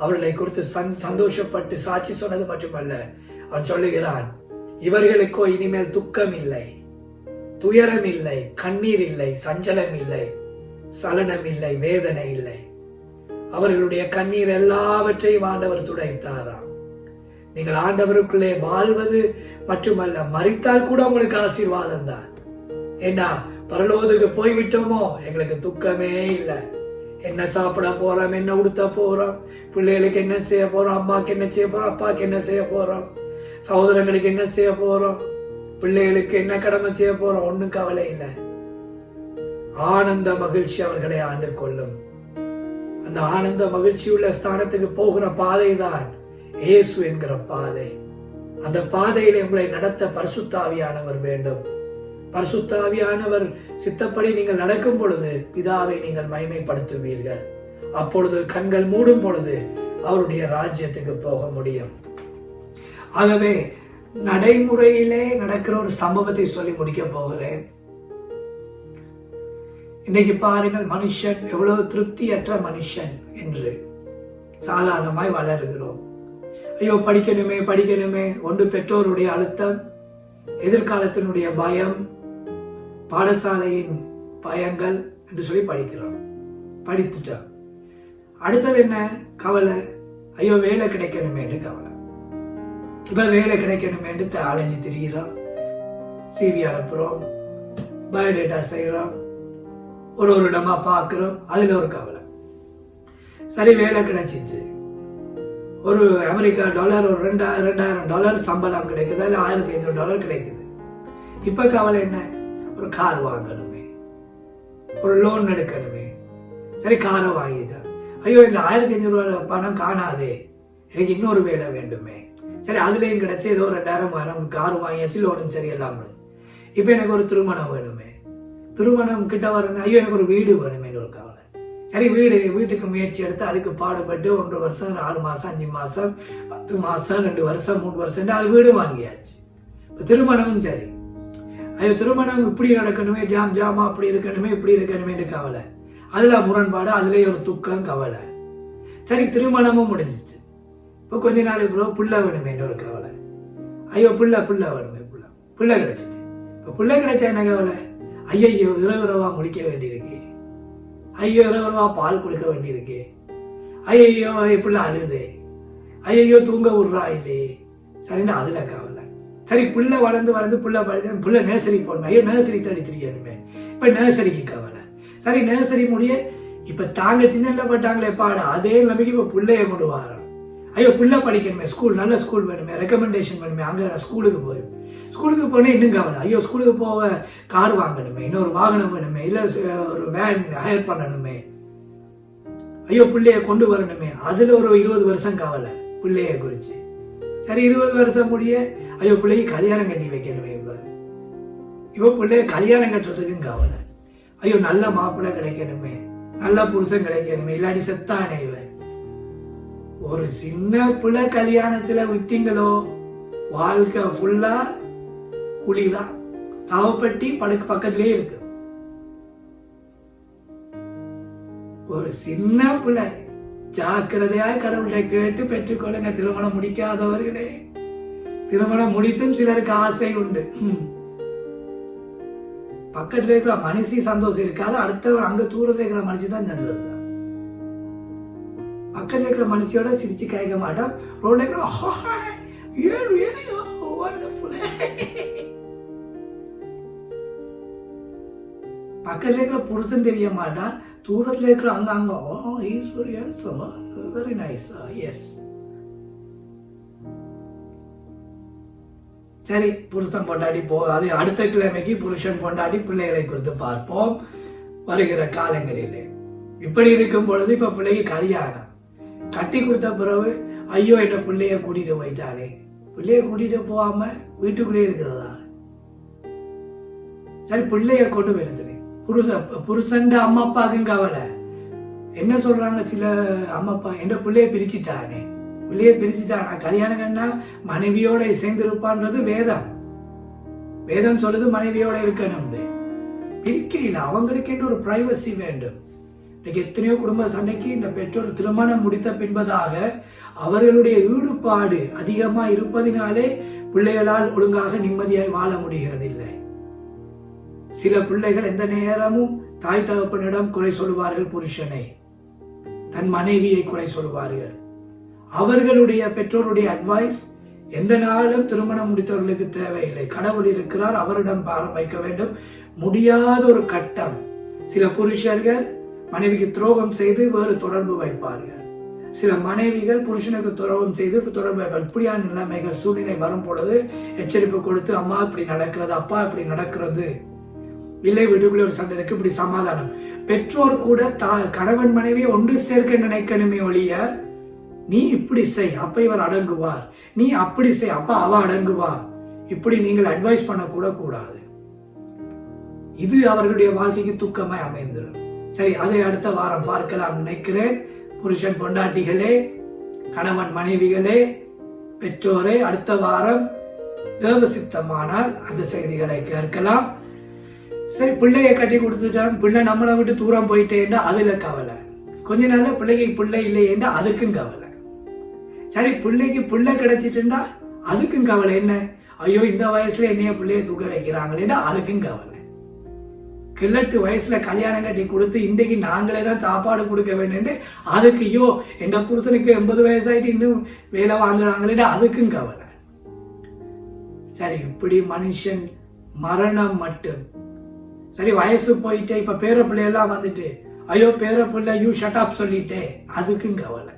அவர்களை குறித்து சந்தோஷப்பட்டு சாட்சி சொன்னது மட்டுமல்ல, அவன் சொல்லுகிறான், இவர்களுக்கோ இனிமேல் துக்கம் இல்லை, துயரம் இல்லை, கண்ணீர் இல்லை, சஞ்சலம் இல்லை, சலனம் இல்லை, வேதனை இல்லை. அவர்களுடைய கண்ணீர் எல்லாவற்றையும் ஆண்டவர் துடைத்தாராம். நீங்கள் ஆண்டவருக்குள்ளே வாழ்வது மட்டுமல்ல, மரித்தால் கூட உங்களுக்கு ஆசீர்வாதம் தான். ஏன்னா பரலோகத்துக்கு போய்விட்டோமோ எங்களுக்கு துக்கமே இல்லை. என்ன சாப்பிட போறோம், என்ன உடுத்த போறோம், பிள்ளைகளுக்கு என்ன செய்ய போறோம், அம்மாக்கு என்ன செய்ய போறோம், அப்பாக்கு என்ன செய்ய போறோம், சகோதரங்களுக்கு என்ன செய்ய போறோம், பிள்ளைகளுக்கு என்ன கடமை செய்ய போறோம், ஒண்ணும் கவலை இல்லை. ஆனந்த மகிழ்ச்சி அவர்களை ஆண்டு கொள்ளும். அந்த ஆனந்த மகிழ்ச்சி உள்ள ஸ்தானத்துக்கு போகிற பாதை தான் இயேசு என்கிற பாதை. அந்த பாதையில உங்களை நடத்த பரிசுத்த ஆவியானவர் வேண்டும். பரிசுத்த ஆவியானவர் சித்தப்படி நீங்கள் நடக்கும் பொழுது பிதாவை நீங்கள் மகிமைப்படுத்துவீர்கள். அப்பொழுது கண்கள் மூடும் பொழுது அவருடைய ராஜ்யத்துக்கு போக முடியும். ஆகவே நடைமுறையிலே நடக்கிற ஒரு சம்பவத்தை சொல்லி முடிக்க போகிறேன். இன்னைக்கு பாருங்கள், மனுஷன் எவ்வளவு திருப்தியற்ற மனுஷன் என்று சாதாரணமாய் வளர்கிறோம். ஐயோ படிக்கணுமே படிக்கணுமே, ஒன்று பெற்றோருடைய அழுத்தம், எதிர்காலத்தினுடைய பயம், பாடசாலையின் பயங்கள் என்று சொல்லி படிக்கிறோம். படித்துட்டோம். அடுத்தது என்ன கவலை? ஐயோ வேலை கிடைக்கணுமே என்று கவலை. இப்ப வேலை கிடைக்கணுமே என்று அலைஞ்சு திரிகிறோம், சிவி அனுப்புறோம், பயோடேட்டா செய்யறோம், ஒரு இடமா பார்க்கிறோம், அதுல ஒரு கவலை. சரி, வேலை கிடைச்சிச்சு, ஒரு அமெரிக்கா டாலர் ஒரு $2000 சம்பளம் கிடைக்குது, இல்ல $1500 கிடைக்குது. இப்ப கவலை என்ன? ஒரு கார் வாங்கணுமே, ஒரு லோன் எடுக்கணுமே. சரி, காரை வாங்கிட்டா, ஐயோ இந்த $1500 பணம் காணாதே, எனக்கு இன்னொரு வேலை வேண்டுமே. சரி, அதுலயும் கிடைச்சி ஏதோ 2000 கார் வாங்கியாச்சு, லோனும் சரி எல்லாம். இப்ப எனக்கு ஒரு திருமணம் வேணுமே, திருமணம் கிட்ட வரணும், ஐயோ எனக்கு ஒரு வீடு வேணுமே ஒரு கவலை. சரி, வீட்டுக்கு முயற்சி எடுத்து அதுக்கு பாடுபட்டு 1 வருஷம், 6 மாசம், 5 மாசம், 10 மாசம், 2 வருஷம், 3 வருஷம் அது வீடு வாங்கியாச்சு. இப்ப திருமணமும் சரி, ஐயோ திருமணம் இப்படி நடக்கணுமே, ஜாமா அப்படி இருக்கணுமே, இப்படி இருக்கணுமே கவலை. அதுல முரண்பாடு, அதுலயே ஒரு துக்கம், கவலை. சரி, திருமணமும் முடிஞ்சிச்சு. இப்ப கொஞ்ச நாளைக்கு பிள்ளை வேணுமே ஒரு கவலை. ஐயோ பிள்ளை வேணுமே, பிள்ளை கிடைச்சிச்சு. இப்போ பிள்ளை கிடைச்சா என்ன கவலை? ஐயோ இரவா முடிக்க வேண்டியிருக்கு, ஐயோ இரவா பால் கொடுக்க வேண்டியிருக்கு, ஐயோ பிள்ளை அழுது, ஐயோ தூங்க விடுறா இல்லையே, சரின்னா அதுல கவலை. சரி பிள்ளை வளர்ந்து பிள்ளை படிச்சு பிள்ளை நர்சரி போடணும், ஐயோ நர்சரி தேடி தெரியணுமே, இப்ப நர்சரிக்கு கவலை. சரி நர்சரி முடிய இப்ப தாங்க சின்ன பட்டாங்களே பாடு, அதே நிலைமைக்கு இப்ப பிள்ளைய கொண்டு வரோம். ஐயோ பிள்ளை படிக்கணுமே, ஸ்கூல் நல்ல ஸ்கூல் வேணுமே, ரெக்கமெண்டேஷன் வேணுமே, அங்க ஸ்கூலுக்கு போயிடும். ஸ்கூலுக்கு போனா இன்னும் கவலை, ஐயோ ஸ்கூலுக்கு போக கார் வாங்கணுமே, இன்னொரு வாகனம் வேணுமே, இல்ல ஒரு வேன் ஹயர் பண்ணணுமே, ஐயோ பிள்ளைய கொண்டு வரணுமே, அதுல ஒரு 20 வருஷம் கவலை பிள்ளைய குறிச்சு. சரி 20 வருஷம் முடிய ஐயோ பிள்ளைக்கு கல்யாணம் கட்டி வைக்கணுமே, இப்போ பிள்ளைய கல்யாணம் கட்டுறதுக்கும் கவலை, ஐயோ நல்ல மாப்பிள்ளை கிடைக்கணுமே, நல்ல புருஷன் கிடைக்கணுமே, இல்லாட்டி செத்தானே இவ. ஒரு சின்ன பிள்ளை கல்யாணத்துல விட்டீங்களோ வாழ்க்கை ஃபுல்லா குழிதான், சாவப்பட்டி படுக்கு பக்கத்திலே இருக்கு. ஒரு சின்ன பிள்ளை ஜாக்கிரதையா கடவுளை கேட்டு பெற்றுக்கொள்ளுங்க. திருமணம் முடிக்காதவர்களே, திருமணம் முடித்தும் சிலருக்கு ஆசை உண்டு. பக்கத்துல இருக்கிற மனுஷி சந்தோஷம் இருக்காது, அடுத்தவர் அங்க தூரத்துல இருக்கிற மனுஷி தான் சந்தோஷம். பக்கத்துல இருக்கிற மனுஷியோட சிரிச்சு கேட்க மாட்டோம், ரோட்ல பக்கத்துல இருக்கிற புருஷன் தெரிய மாட்டான், தூரத்துல இருக்கிற அங்க வெரி நைஸ், எஸ். சரி புருஷன் பொண்டாடி அது அடுத்த கிழமைக்கு புருஷன் பொண்டாடி பிள்ளைகளை குறித்து பார்ப்போம் வருகிற காலங்களிலே. இப்படி இருக்கும் பொழுது இப்ப பிள்ளைக்கு கல்யாணம் கட்டி கொடுத்த பிறகு ஐயோ என்ன பிள்ளைய கூட்டிட்டு போயிட்டானே, பிள்ளைய கூட்டிட்டு போகாம வீட்டுக்குள்ளே இருக்கிறதா? சரி பிள்ளைய கொண்டு போயிருந்தேன், புருஷன் அம்மா அப்பாவுக்கும் கவலை. என்ன சொல்றாங்க சில அம்மா அப்பா, என்ன பிள்ளைய பிரிச்சுட்டானே, பிள்ளைய பிரிச்சுட்டானா, கல்யாணம் கண்ணா மனைவியோட சேர்ந்திருப்பான்றது வேதம். வேதம் சொல்லுது மனைவியோட இருக்கணும், பிரிக்கையில் அவங்களுக்கு ஒரு பிரைவசி வேண்டும். எத்தனையோ குடும்ப சண்டைக்கு இந்த பெற்றோர் திருமணம் முடித்த பின்பதாக அவர்களுடைய ஈடுபாடு அதிகமா இருப்பதினாலே பிள்ளைகளால் ஒழுங்காக நிம்மதியாய் வாழ முடிகிறது இல்லை. சில பிள்ளைகள் எந்த நேரமும் தாய் தகப்பனிடம் குறை சொல்வார்கள், புருஷனை தன் மனைவியை குறை சொல்வார்கள். அவர்களுடைய பெற்றோருடைய அட்வைஸ் எந்த நாளும் திருமணம் முடித்தவர்களுக்கு தேவையில்லை. கடவுள் இருக்கிறார், அவரிடம் பாரம் வைக்க வேண்டும். முடியாத ஒரு கட்டம் சில புருஷர்கள் மனைவிக்கு துரோகம் செய்து வேறு தொடர்பு வைப்பார்கள், சில மனைவிகள் புருஷனுக்கு துரோகம் செய்து தொடர்பு வைப்பார்கள். இப்படியான நிலைமைகள் சூழ்நிலை வரும் பொழுது எச்சரிப்பு கொடுத்து, அம்மா இப்படி நடக்கிறது, அப்பா இப்படி நடக்கிறது, இல்லை வீட்டுக்குள்ளே ஒரு சண்டை இருக்கு, இப்படி சமாதானம். பெற்றோர் கூட கணவன் மனைவியை ஒன்று சேர்க்க நினைக்கணுமே ஒழிய, நீ இப்படி செய் அப்ப இவர் அடங்குவார், நீ அப்படி செய் அப்ப அவ அடங்குவார், இப்படி நீங்கள் அட்வைஸ் பண்ண கூட கூடாது. இது அவர்களுடைய வாழ்க்கைக்கு துக்கமாய் அமைந்துடும். சரி, அதை அடுத்த வாரம் பார்க்கலாம் நினைக்கிறேன். புருஷன் பொண்டாட்டிகளே, கணவன் மனைவிகளே, பெற்றோரே, அடுத்த வாரம் தேவ சித்தமானால் அந்த செய்திகளை கேட்கலாம். சரி, பிள்ளைய கட்டி கொடுத்துட்டான், பிள்ளை நம்மளை விட்டு தூரம் போயிட்டேன்னா அதுல கவலை. கொஞ்ச நாள்ல பிள்ளைக்கு பிள்ளை இல்லையேண்டா அதுக்கும் கவலை. சரி, பிள்ளைக்கு பிள்ளை கிடைச்சிட்டுண்டா அதுக்கும் கவலை. என்ன, ஐயோ இந்த வயசுல என்னைய பிள்ளைய தூக்க வைக்கிறாங்களேடா அதுக்கும் கவலை. கிழட்டு வயசுல கல்யாணம் கட்டி கொடுத்து இன்றைக்கு நாங்களே தான் சாப்பாடு கொடுக்க வேண்டும், அதுக்கு ஐயோ எங்க புருஷனுக்கு 80 வயசாயிட்டு இன்னும் வேலை வாங்குறாங்களேடா அதுக்கும் கவலை. சரி, இப்படி மனுஷன் மரணம் மட்டும். சரி, வயசு போயிட்டே இப்ப பேர பிள்ளை எல்லாம் வந்துட்டு, ஐயோ பேர பிள்ளை யூ ஷட் அப் சொல்லிட்டே அதுக்கும் கவலை.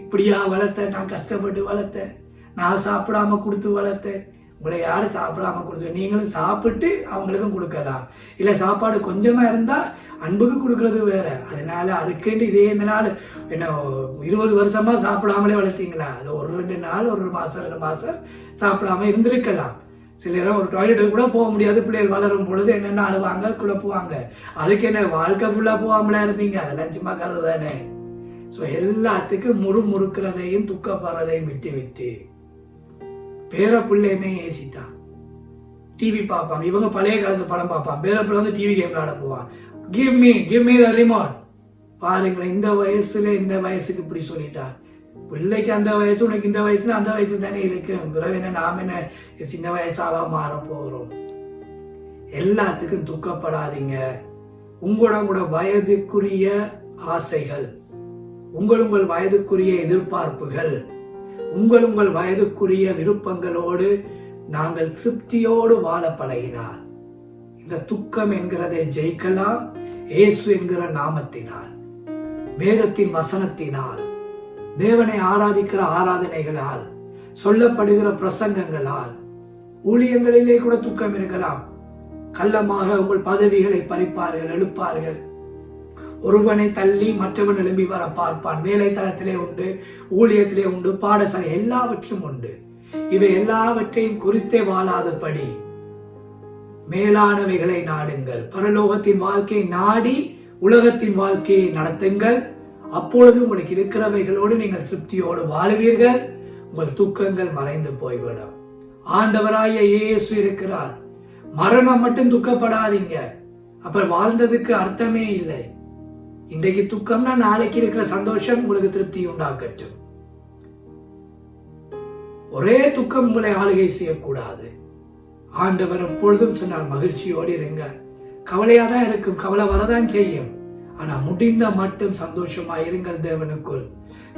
இப்படியா வளர்த்த, நான் கஷ்டப்பட்டு வளர்த்தேன், நான் சாப்பிடாம கொடுத்து வளர்த்தேன். உங்களை யாரும் சாப்பிடாம கொடுத்து, நீங்களும் சாப்பிட்டு அவங்களுக்கும் கொடுக்கலாம். இல்ல சாப்பாடு கொஞ்சமா இருந்தா அன்புக்கு கொடுக்கறது வேற. அதனால அதுக்குண்டு இதே இந்த நாள் என்ன 20 வருஷமா சாப்பிடாமலே வளர்த்தீங்களா? அது ஒரு 2 நாள், 1 மாசம் 2 மாசம் சாப்பிடாம இருந்திருக்கலாம். சில நேரம் ஒரு டாய்லெட்டுக்கு கூட போக முடியாது. பிள்ளைகள் வளரும் பொழுது என்னென்ன அழுவாங்க, குழப்புவாங்க. அதுக்கு என்ன வாழ்க்கை ஃபுல்லா போகாமலா இருந்தீங்க? அதெல்லாம் சும்மா கதை தானே. ஸோ எல்லாத்துக்கும் முறுக்கிறதையும் துக்கப்படுறதையும் விட்டு விட்டு பேர பிள்ளை என்ன ஏசிட்டான். டிவி பார்ப்பாங்க, இவங்க பழைய காலத்து படம் பார்ப்பாங்க. பேர பிள்ளை வந்து டிவி கேம் விளையாட போவான். Give me the remote. பாருங்களேன், இந்த வயசுல இந்த வயசுக்கு இப்படி சொல்லிட்டான். பிள்ளைக்கு அந்த வயசு, உனக்கு இந்த வயசுல அந்த வயசு தானே இருக்கு. பிறகு என்ன நாம என்ன சின்ன வயசாவா மாற போகிறோம்? எல்லாத்துக்கும் துக்கப்படாதீங்க. உங்களோட வயதுக்குரிய ஆசைகள், உங்கள் வயதுக்குரிய எதிர்பார்ப்புகள், உங்கள் வயதுக்குரிய விருப்பங்களோடு நாங்கள் திருப்தியோடு வாழ பழகினார் இந்த துக்கம் என்கிறதை ஜெயிக்கலாம். இயேசு என்கிற நாமத்தினால், வேதத்தின் வசனத்தினால், தேவனை ஆராதிக்கிற ஆராதனைகளால், சொல்லப்படுகிற பிரசங்கங்களால், ஊழியங்களிலே கூட துக்கம் இருக்கலாம். கள்ளமாக உங்கள் பதவிகளை பறிப்பார்கள், எடுப்பார்கள். ஒருவனை தள்ளி மற்றவன் எழும்பி வர பார்ப்பான். வேலை தளத்திலே உண்டு, ஊழியத்திலே உண்டு, பாடசாலை எல்லாவற்றிலும் உண்டு. இவை எல்லாவற்றையும் குறித்தே வாழாதபடி மேலானவைகளை நாடுங்கள். பரலோகத்தின் வாழ்க்கையை நாடி உலகத்தின் வாழ்க்கையை நடத்துங்கள். அப்பொழுது உங்களுக்கு இருக்கிறவைகளோடு நீங்கள் திருப்தியோடு வாழுவீர்கள். உங்கள் துக்கங்கள் மறைந்து போய்விடும். ஆண்டவராய இயேசு இருக்கிறார். மரணம் மட்டும் துக்கப்படாதீங்க, அப்ப வாழ்ந்ததுக்கு அர்த்தமே இல்லை. இன்றைக்கு துக்கம்னா நாளைக்கு இருக்கிற சந்தோஷம் உங்களுக்கு திருப்தி உண்டாக்கட்டும். ஒரே துக்கம் உங்களை ஆளுகை செய்யக்கூடாது. ஆண்டவர் எப்பொழுதும் சொன்னார், மகிழ்ச்சியோடு இருங்க. கவலையா தான் இருக்கும், கவலை வரதான் செய்யும். ஆனா முடிந்த மட்டும் சந்தோஷமாய் இருங்கள். தேவனுக்குள்,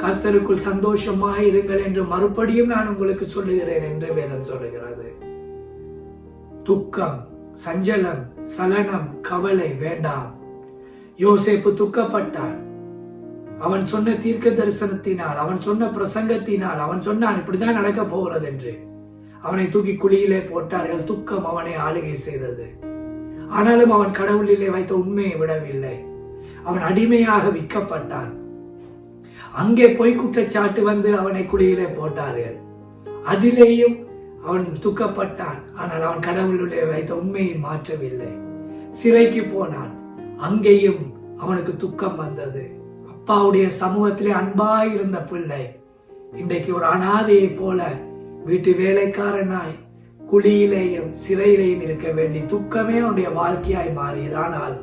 கர்த்தருக்குள் சந்தோஷமாய் இருங்கள் என்று மறுபடியும் நான் உங்களுக்கு சொல்லுகிறேன் என்று வேதம் சொல்லுகிறது. துக்கம், சஞ்சலம், சலனம், கவலை வேண்டாம். யோசேப்பு துக்கப்பட்டான். அவன் சொன்ன தீர்க்க தரிசனத்தினால், அவன் சொன்ன பிரசங்கத்தினால், அவன் சொன்னான் இப்படிதான் நடக்க போகிறது என்று. அவனை தூக்கி குழியிலே போட்டார்கள். துக்கம் அவனை ஆளுகை செய்தது. ஆனாலும் அவன் கடவுளிலே வைத்த உண்மையை விடவில்லை. அவன் அடிமையாக விற்கப்பட்டான். அங்கே பொய் குற்றச்சாட்டு வந்து அவனை குழியிலே போட்டார்கள். அதிலேயும் அவன் துக்கப்பட்டான். ஆனால் அவன் கடவுளுடைய வைத்த உண்மையை மாற்றவில்லை. சிறைக்கு போனான். அங்கேயும் அவனுக்கு துக்கம் வந்தது. அப்பாவுடைய சமூகத்திலே அன்பாய் இருந்த பிள்ளை இன்றைக்கு ஒரு அனாதையை போல வீட்டு வேலைக்காரனாய் குழியிலேயும் சிறையிலேயும் இருக்க வேண்டி துக்கமே அவனுடைய வாழ்க்கையாய் மாறியது. ஆனால்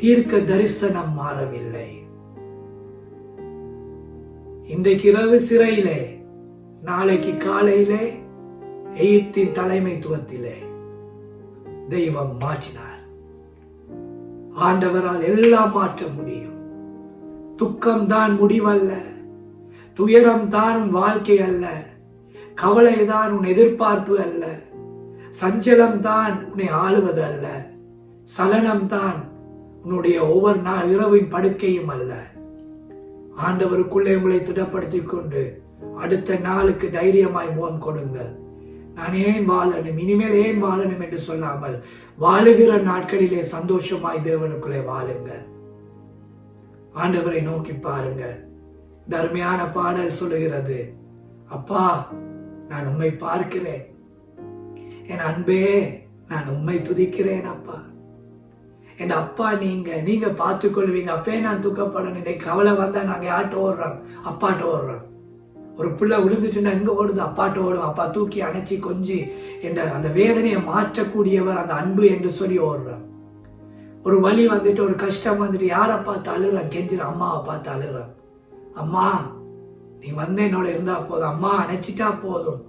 தீர்க்க தரிசனம் மாறவில்லை. இன்றைக்கு இரவு சிறையிலே, நாளைக்கு காலையிலே எகிப்தின் தலைமைத்துவத்திலே தெய்வம் மாற்றினார். ஆண்டவரால் எல்லாம் மாற்ற முடியும். துக்கம் தான் முடிவல்ல, துயரம் தான் உன் வாழ்க்கை அல்ல, கவலைதான் உன் எதிர்பார்ப்பு அல்ல, சஞ்சலம் தான் உன்னை ஆளுவது அல்ல, சலனம் தான் உன்னுடைய ஒவ்வொரு நாள் இரவின் படுக்கையும் அல்ல. ஆண்டவருக்குள்ளே உங்களை திடப்படுத்திக் கொண்டு அடுத்த நாளுக்கு தைரியமாய் முகம் கொடுங்கள். நான் ஏன் வாழணும், இனிமேல் ஏன் வாழணும் என்று சொல்லாமல் வாழுகிற நாட்களிலே சந்தோஷமாய் தேவனுக்குள்ளே வாழுங்கள். ஆண்டவரை நோக்கி பாருங்க. தர்மையான பாடல் சொல்லுகிறது, அப்பா நான் உம்மை பார்க்கிறேன், என் அன்பே நான் உம்மை துதிக்கிறேன். அப்பா என் அப்பா, நீங்க பார்த்துக் கொள்வீங்க. அப்பே நான் துக்கப்படணும். இன்னைக்கு கவலை வந்தா நாங்க யார்கிட்ட ஓடுறோம்? அப்பாட்ட ஓடுறோம். ஒரு பிள்ளை விழுந்துட்டுன்னா எங்க ஓடுது? அப்பாட்ட ஓடும். அப்பா தூக்கி அணைச்சி கொஞ்சி என்ற அந்த வேதனையை மாற்றக்கூடியவர், அந்த அன்பு என்று சொல்லி ஓடுறோம். ஒரு வலி வந்துட்டு, ஒரு கஷ்டம் வந்துட்டு யாரை பார்த்து அழுறோம்? கெஞ்சிற அம்மாவை பார்த்து அழுறோம். அம்மா நீ வந்து என்னோட இருந்தா போதும், அம்மா அணைச்சிட்டா போதும்,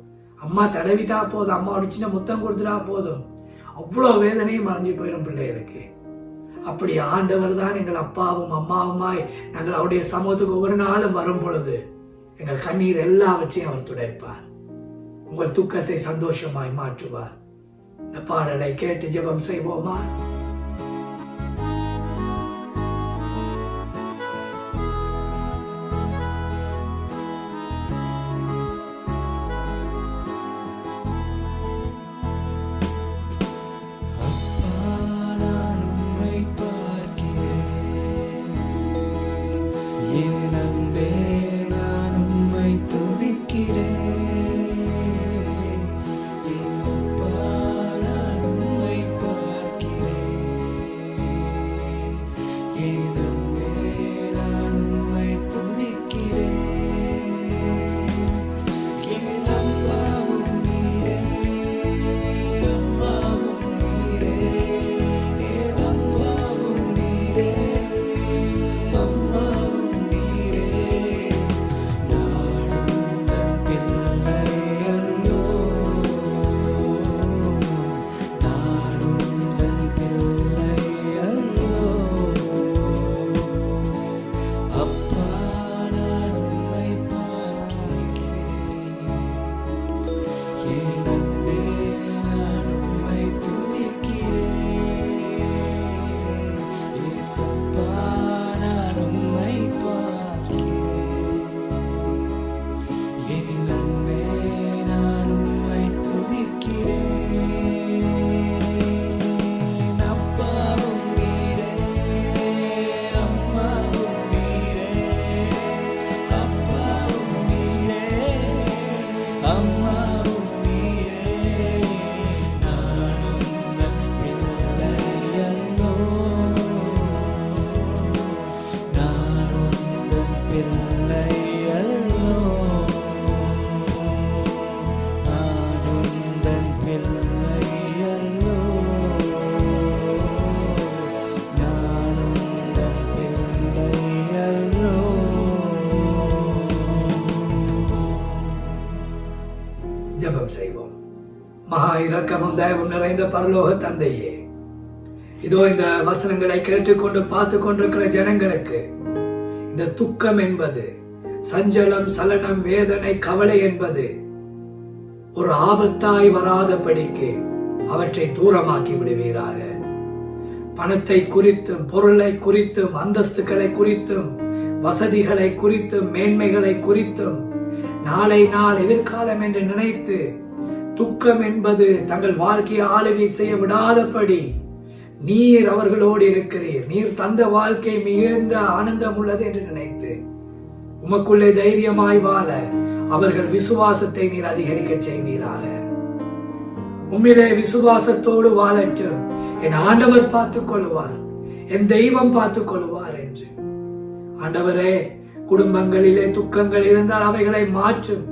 அம்மா தடவிட்டா போதும், அம்மா ஒரு சின்ன முத்தம் கொடுத்துட்டா போதும். அவ்வளவு வேதனையும் மறைஞ்சு போயிடும் பிள்ளைகளுக்கு. அப்படி ஆண்டவர் தான் எங்கள் அப்பாவும் அம்மாவுமாய் நாங்கள் அவருடைய சமூகத்துக்கு ஒவ்வொரு நாளும் வரும் பொழுது எங்கள் கண்ணீர் எல்லாவற்றையும் அவர் துடைப்பார். உங்கள் துக்கத்தை சந்தோஷமாய் மாற்றுவார். இந்த பாடலை கேட்டு ஜெபம் செய்வோமா? மகா இரக்கமும் தயவும் நிறைந்த பரலோக தந்தையே, இதோ இந்த வசனங்களை கேட்டுக்கொண்டு பார்த்து கொண்டிருக்கிற ஜனங்களுக்கு இந்த துக்கம் என்பது, சஞ்சலம், சலனம், வேதனை, கவலை என்பது ஒரு ஆபத்தாய் வராதபடிக்கு அவற்றை தூரமாக்கி விடுவீராக. பணத்தை குறித்தும், பொருளை குறித்தும், அந்தஸ்துகளை குறித்தும், வசதிகளை குறித்தும், மேன்மைகளை குறித்தும் நாளை நாள் எதிர்காலம் என்று நினைத்து துக்கம் என்பது தங்கள் வாழ்க்கையை ஆளுகை செய்ய விடாதபடி நீர் அவர்களோடு இருக்கிறீர். நீர் தந்த வாழ்க்கை மிகுந்த ஆனந்தம் உள்ளது என்று நினைத்து உமக்குள்ளே தைரியமாய் வாழ அவர்கள் விசுவாசத்தை நீர் அதிகரிக்க செய்வீராக. உம்மிலே விசுவாசத்தோடு வாழற்றும் என் ஆண்டவர் பார்த்துக் கொள்வார், என் தெய்வம் பார்த்துக் கொள்வார் என்று. ஆண்டவரே, குடும்பங்களிலே துக்கங்கள் இருந்தால் அவைகளை மாற்றும்.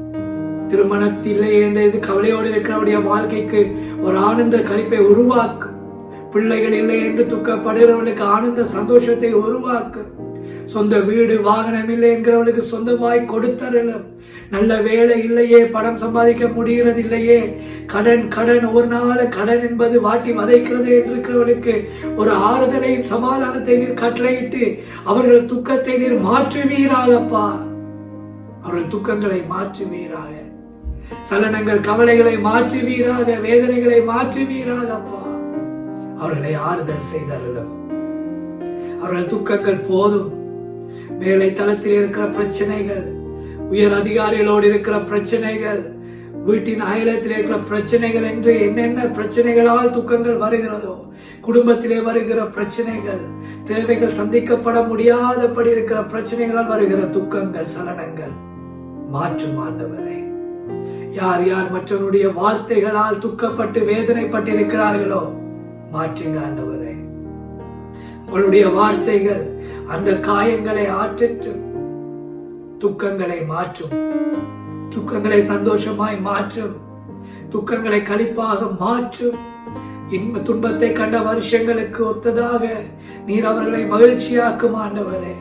திருமணத்திலே என்று கவலையோடு இருக்கிறவருடைய வாழ்க்கைக்கு ஒரு ஆனந்த களிப்பை உருவாக்கும். பிள்ளைகள் இல்லை என்று துக்கப்படுகிறவர்களுக்கு ஆனந்த சந்தோஷத்தை உருவாக்கும். சொந்த வீடு வாகனம் இல்லை என்கிறவர்களுக்கு சொந்தமாய் கொடுத்தரலும். நல்ல வேலை இல்லையே, பணம் சம்பாதிக்க முடிகிறது இல்லையே, கடன் கடன் ஒரு நாள் கடன் என்பது வாட்டி வதைக்கிறது என்று இருக்கிறவர்களுக்கு ஒரு ஆறுதலையும் சமாதானத்தை நீர் கட்டளையிட்டு அவர்கள் துக்கத்தை நீர் மாற்றுவீராகப்பா. அவர்கள் துக்கங்களை மாற்றுவீராக, சலனங்கள் கவலைகளை மாற்றுவீராக, வேதனைகளை மாற்றுவீராகப்பா. அவர்களை ஆறுதல் செய்தரலும். அவர்கள் துக்கங்கள் போதும். வேலை தளத்தில் இருக்கிற பிரச்சனைகள், உயர் அதிகாரிகளோடு இருக்கிற பிரச்சனைகள், வீட்டின் அயலத்தில் இருக்கிற பிரச்சனைகள் என்று என்னென்ன பிரச்சனைகளால் துக்கங்கள் வருகிறதோ, குடும்பத்திலே வருகிற பிரச்சனைகள், தேவைகள் சந்திக்கப்பட முடியாதபடி இருக்கிற பிரச்சனைகளால் வருகிற துக்கங்கள், சலனங்கள் மாற்றும் ஆண்டவரே. யார் யார் மற்றவருடைய வார்த்தைகளால் துக்கப்பட்டு வேதனைப்பட்டு இருக்கிறார்களோ மாற்றுங்க ஆண்டவரே. உங்களுடைய வார்த்தைகள் அந்த காயங்களை ஆற்றட்டும், துக்கங்களை மாற்றும், துக்கங்களை சந்தோஷமாய் மாற்றும், துக்கங்களை களிப்பாக மாற்றும். துன்பத்தை கண்ட வருஷங்களுக்கு ஒத்ததாக நீர் அவர்களை மகிழ்ச்சியாக்கும் ஆண்டவரே.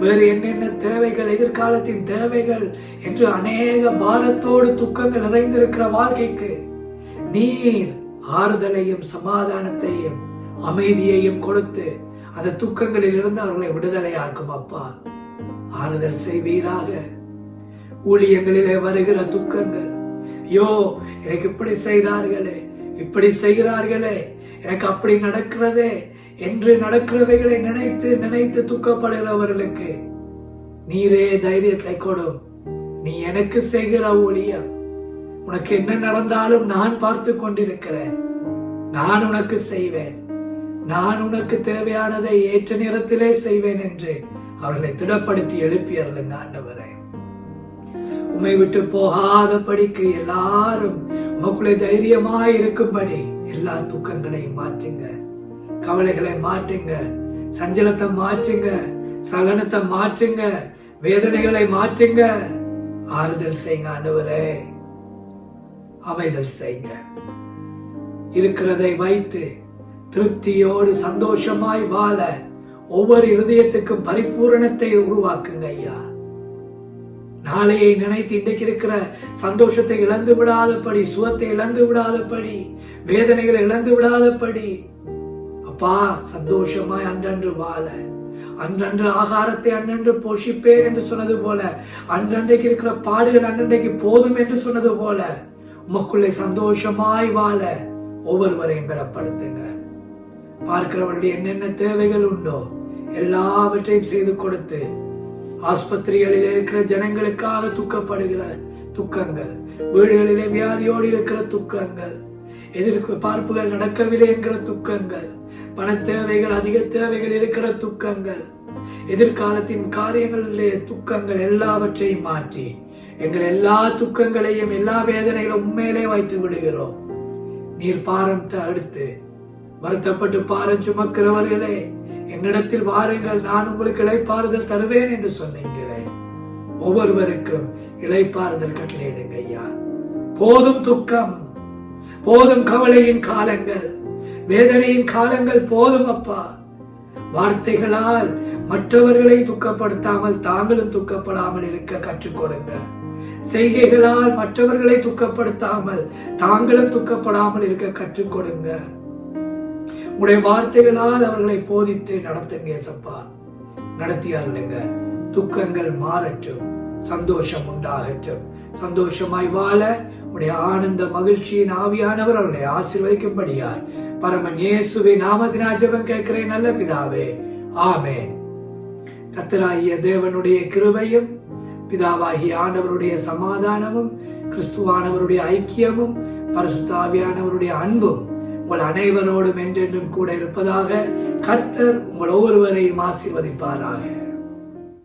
வேறு என்னென்ன தேவைகள், எதிர்காலத்தின் தேவைகள் என்று அநேக பாரத்தோடு துக்கங்கள் நிறைந்திருக்கிற வாழ்க்கைக்கு நீர் ஆறுதலையும் சமாதானத்தையும் அமைதியையும் கொடுத்து அந்த துக்கங்களில் இருந்து அவர்களை விடுதலையாக்கும் அப்பா. ஆறுதல் செய்வீராக. ஊழியங்களிலே வருகிற துக்கங்கள், ஐயோ எனக்கு இப்படி செய்தார்களே, இப்படி செய்கிறார்களே, எனக்கு அப்படி நடக்கிறதே என்று நடக்கிறவைகளை நினைத்து நினைத்து துக்கப்படுகிறவர்களுக்கு நீரே தைரியத்தை கொடும். நீ எனக்கு செய்கிற ஊழியம், உனக்கு என்ன நடந்தாலும் நான் பார்த்து கொண்டிருக்கிறேன், நான் உனக்கு செய்வேன், நான் உனக்கு தேவையானதை ஏற்ற நேரத்திலே செய்வேன் என்று அவர்களை திடப்படுத்தி எழுப்பியருளுங்க ஆண்டவரே. உம்மை விட்டு போகாதபடிக்கு எல்லாரும் உமக்குள்ளே தைரியமாய் இருக்கும்படி எல்லா துக்கங்களையும் மாற்றுங்க, கவலைகளை மாற்றுங்க, சஞ்சலத்தை மாற்றுங்க, சலனத்தை மாற்றுங்க, வேதனைகளை மாற்றுங்க. ஆறுதல் செய்யுங்க ஆண்டவரே, அமைதல் செய்யுங்க. இருக்கிறதை வைத்து திருப்தியோடு சந்தோஷமாய் வாழ ஒவ்வொரு இருதயத்துக்கும் பரிபூரணத்தை உருவாக்குங்க ஐயா. நாளையை நினைத்து இன்றைக்கு இருக்கிற சந்தோஷத்தை இழந்து விடாதபடி, சுகத்தை இழந்து விடாதபடி, வேதனைகளை இழந்து விடாதபடி அப்பா சந்தோஷமாய் அன்றன்று வாழ, அன்றன்று ஆகாரத்தை அன்றன்று போஷிப்பேன் என்று சொன்னது போல, அன்றன்றைக்கு இருக்கிற பாடுகள் அன்றன்றைக்கு போதும் என்று சொன்னது போல உமக்குள்ளே சந்தோஷமாய் வாழ ஒவ்வொருவரையும் பலப்படுத்துங்க. பார்க்கிறவர்களுடைய என்னென்ன தேவைகள் உண்டோ எல்லாவற்றையும் செய்து கொடுத்து, ஆஸ்பத்திரிகளில் இருக்கிற ஜனங்களுக்காக துக்கப்படுகிற துக்கங்கள், வீடுகளிலே வியாதியோடு இருக்கிற துக்கங்கள், எதிர்பார்ப்புகள் நடக்கவில்லை என்கிற துக்கங்கள், பண தேவைகள், அதிக தேவைகள் இருக்கிற துக்கங்கள், எதிர்காலத்தின் காரியங்களிலே துக்கங்கள் எல்லாவற்றையும் மாற்றி எங்கள் எல்லா துக்கங்களையும் எல்லா வேதனைகளும் உண்மையிலே வைத்து விடுகிறோம். நீர் பாரம் அடுத்து வருத்தப்பட்டு பாரம் சுமக்கிறவர்களே என்னிடத்தில் வாருங்கள், நான் உங்களுக்கு இளைப்பாறுதல் தருவேன் என்று சொன்னீங்களே. ஒவ்வொருவருக்கும் இளைப்பாறுதல் கட்டளையிடுங்க ஐயா. போதும் துக்கம், போதும் கவலையின் காலங்கள், வேதனையின் காலங்கள் போதும் அப்பா. வார்த்தைகளால் மற்றவர்களை துக்கப்படுத்தாமல் தாங்களும் துக்கப்படாமல் இருக்க கற்றுக் கொடுங்க. செய்கைகளால் மற்றவர்களை துக்கப்படுத்தாமல் தாங்களும் துக்கப்படாமல் இருக்க கற்றுக் கொடுங்க. உடைய வார்த்தைகளால் அவர்களை போதித்து நடத்துங்க ஏசப்பா. நடத்தியாருங்க. துக்கங்கள் மாறட்டும், சந்தோஷம் உண்டாகட்டும். சந்தோஷமாய் வாழ உடைய ஆனந்த மகிழ்ச்சியின் ஆவியானவர் அவர்களை ஆசீர்வதிக்கும்படியாய் பரமன் இயேசுவின் நாமத்தினால் ஜெபம் கேட்கிறேன் நல்ல பிதாவே, ஆமென். கர்த்தராகிய தேவனுடைய கிருபையும் பிதாவாகிய ஆண்டவருடைய சமாதானமும் கிறிஸ்துவானவருடைய ஐக்கியமும் பரிசுத்த ஆவியானவருடைய அன்பும் உங்கள் அனைவரோடும் என்றென்றும் கூட இருப்பதாக. கர்த்தர் உங்கள் ஒவ்வொருவரையும் ஆசீர்வதிப்பாராக.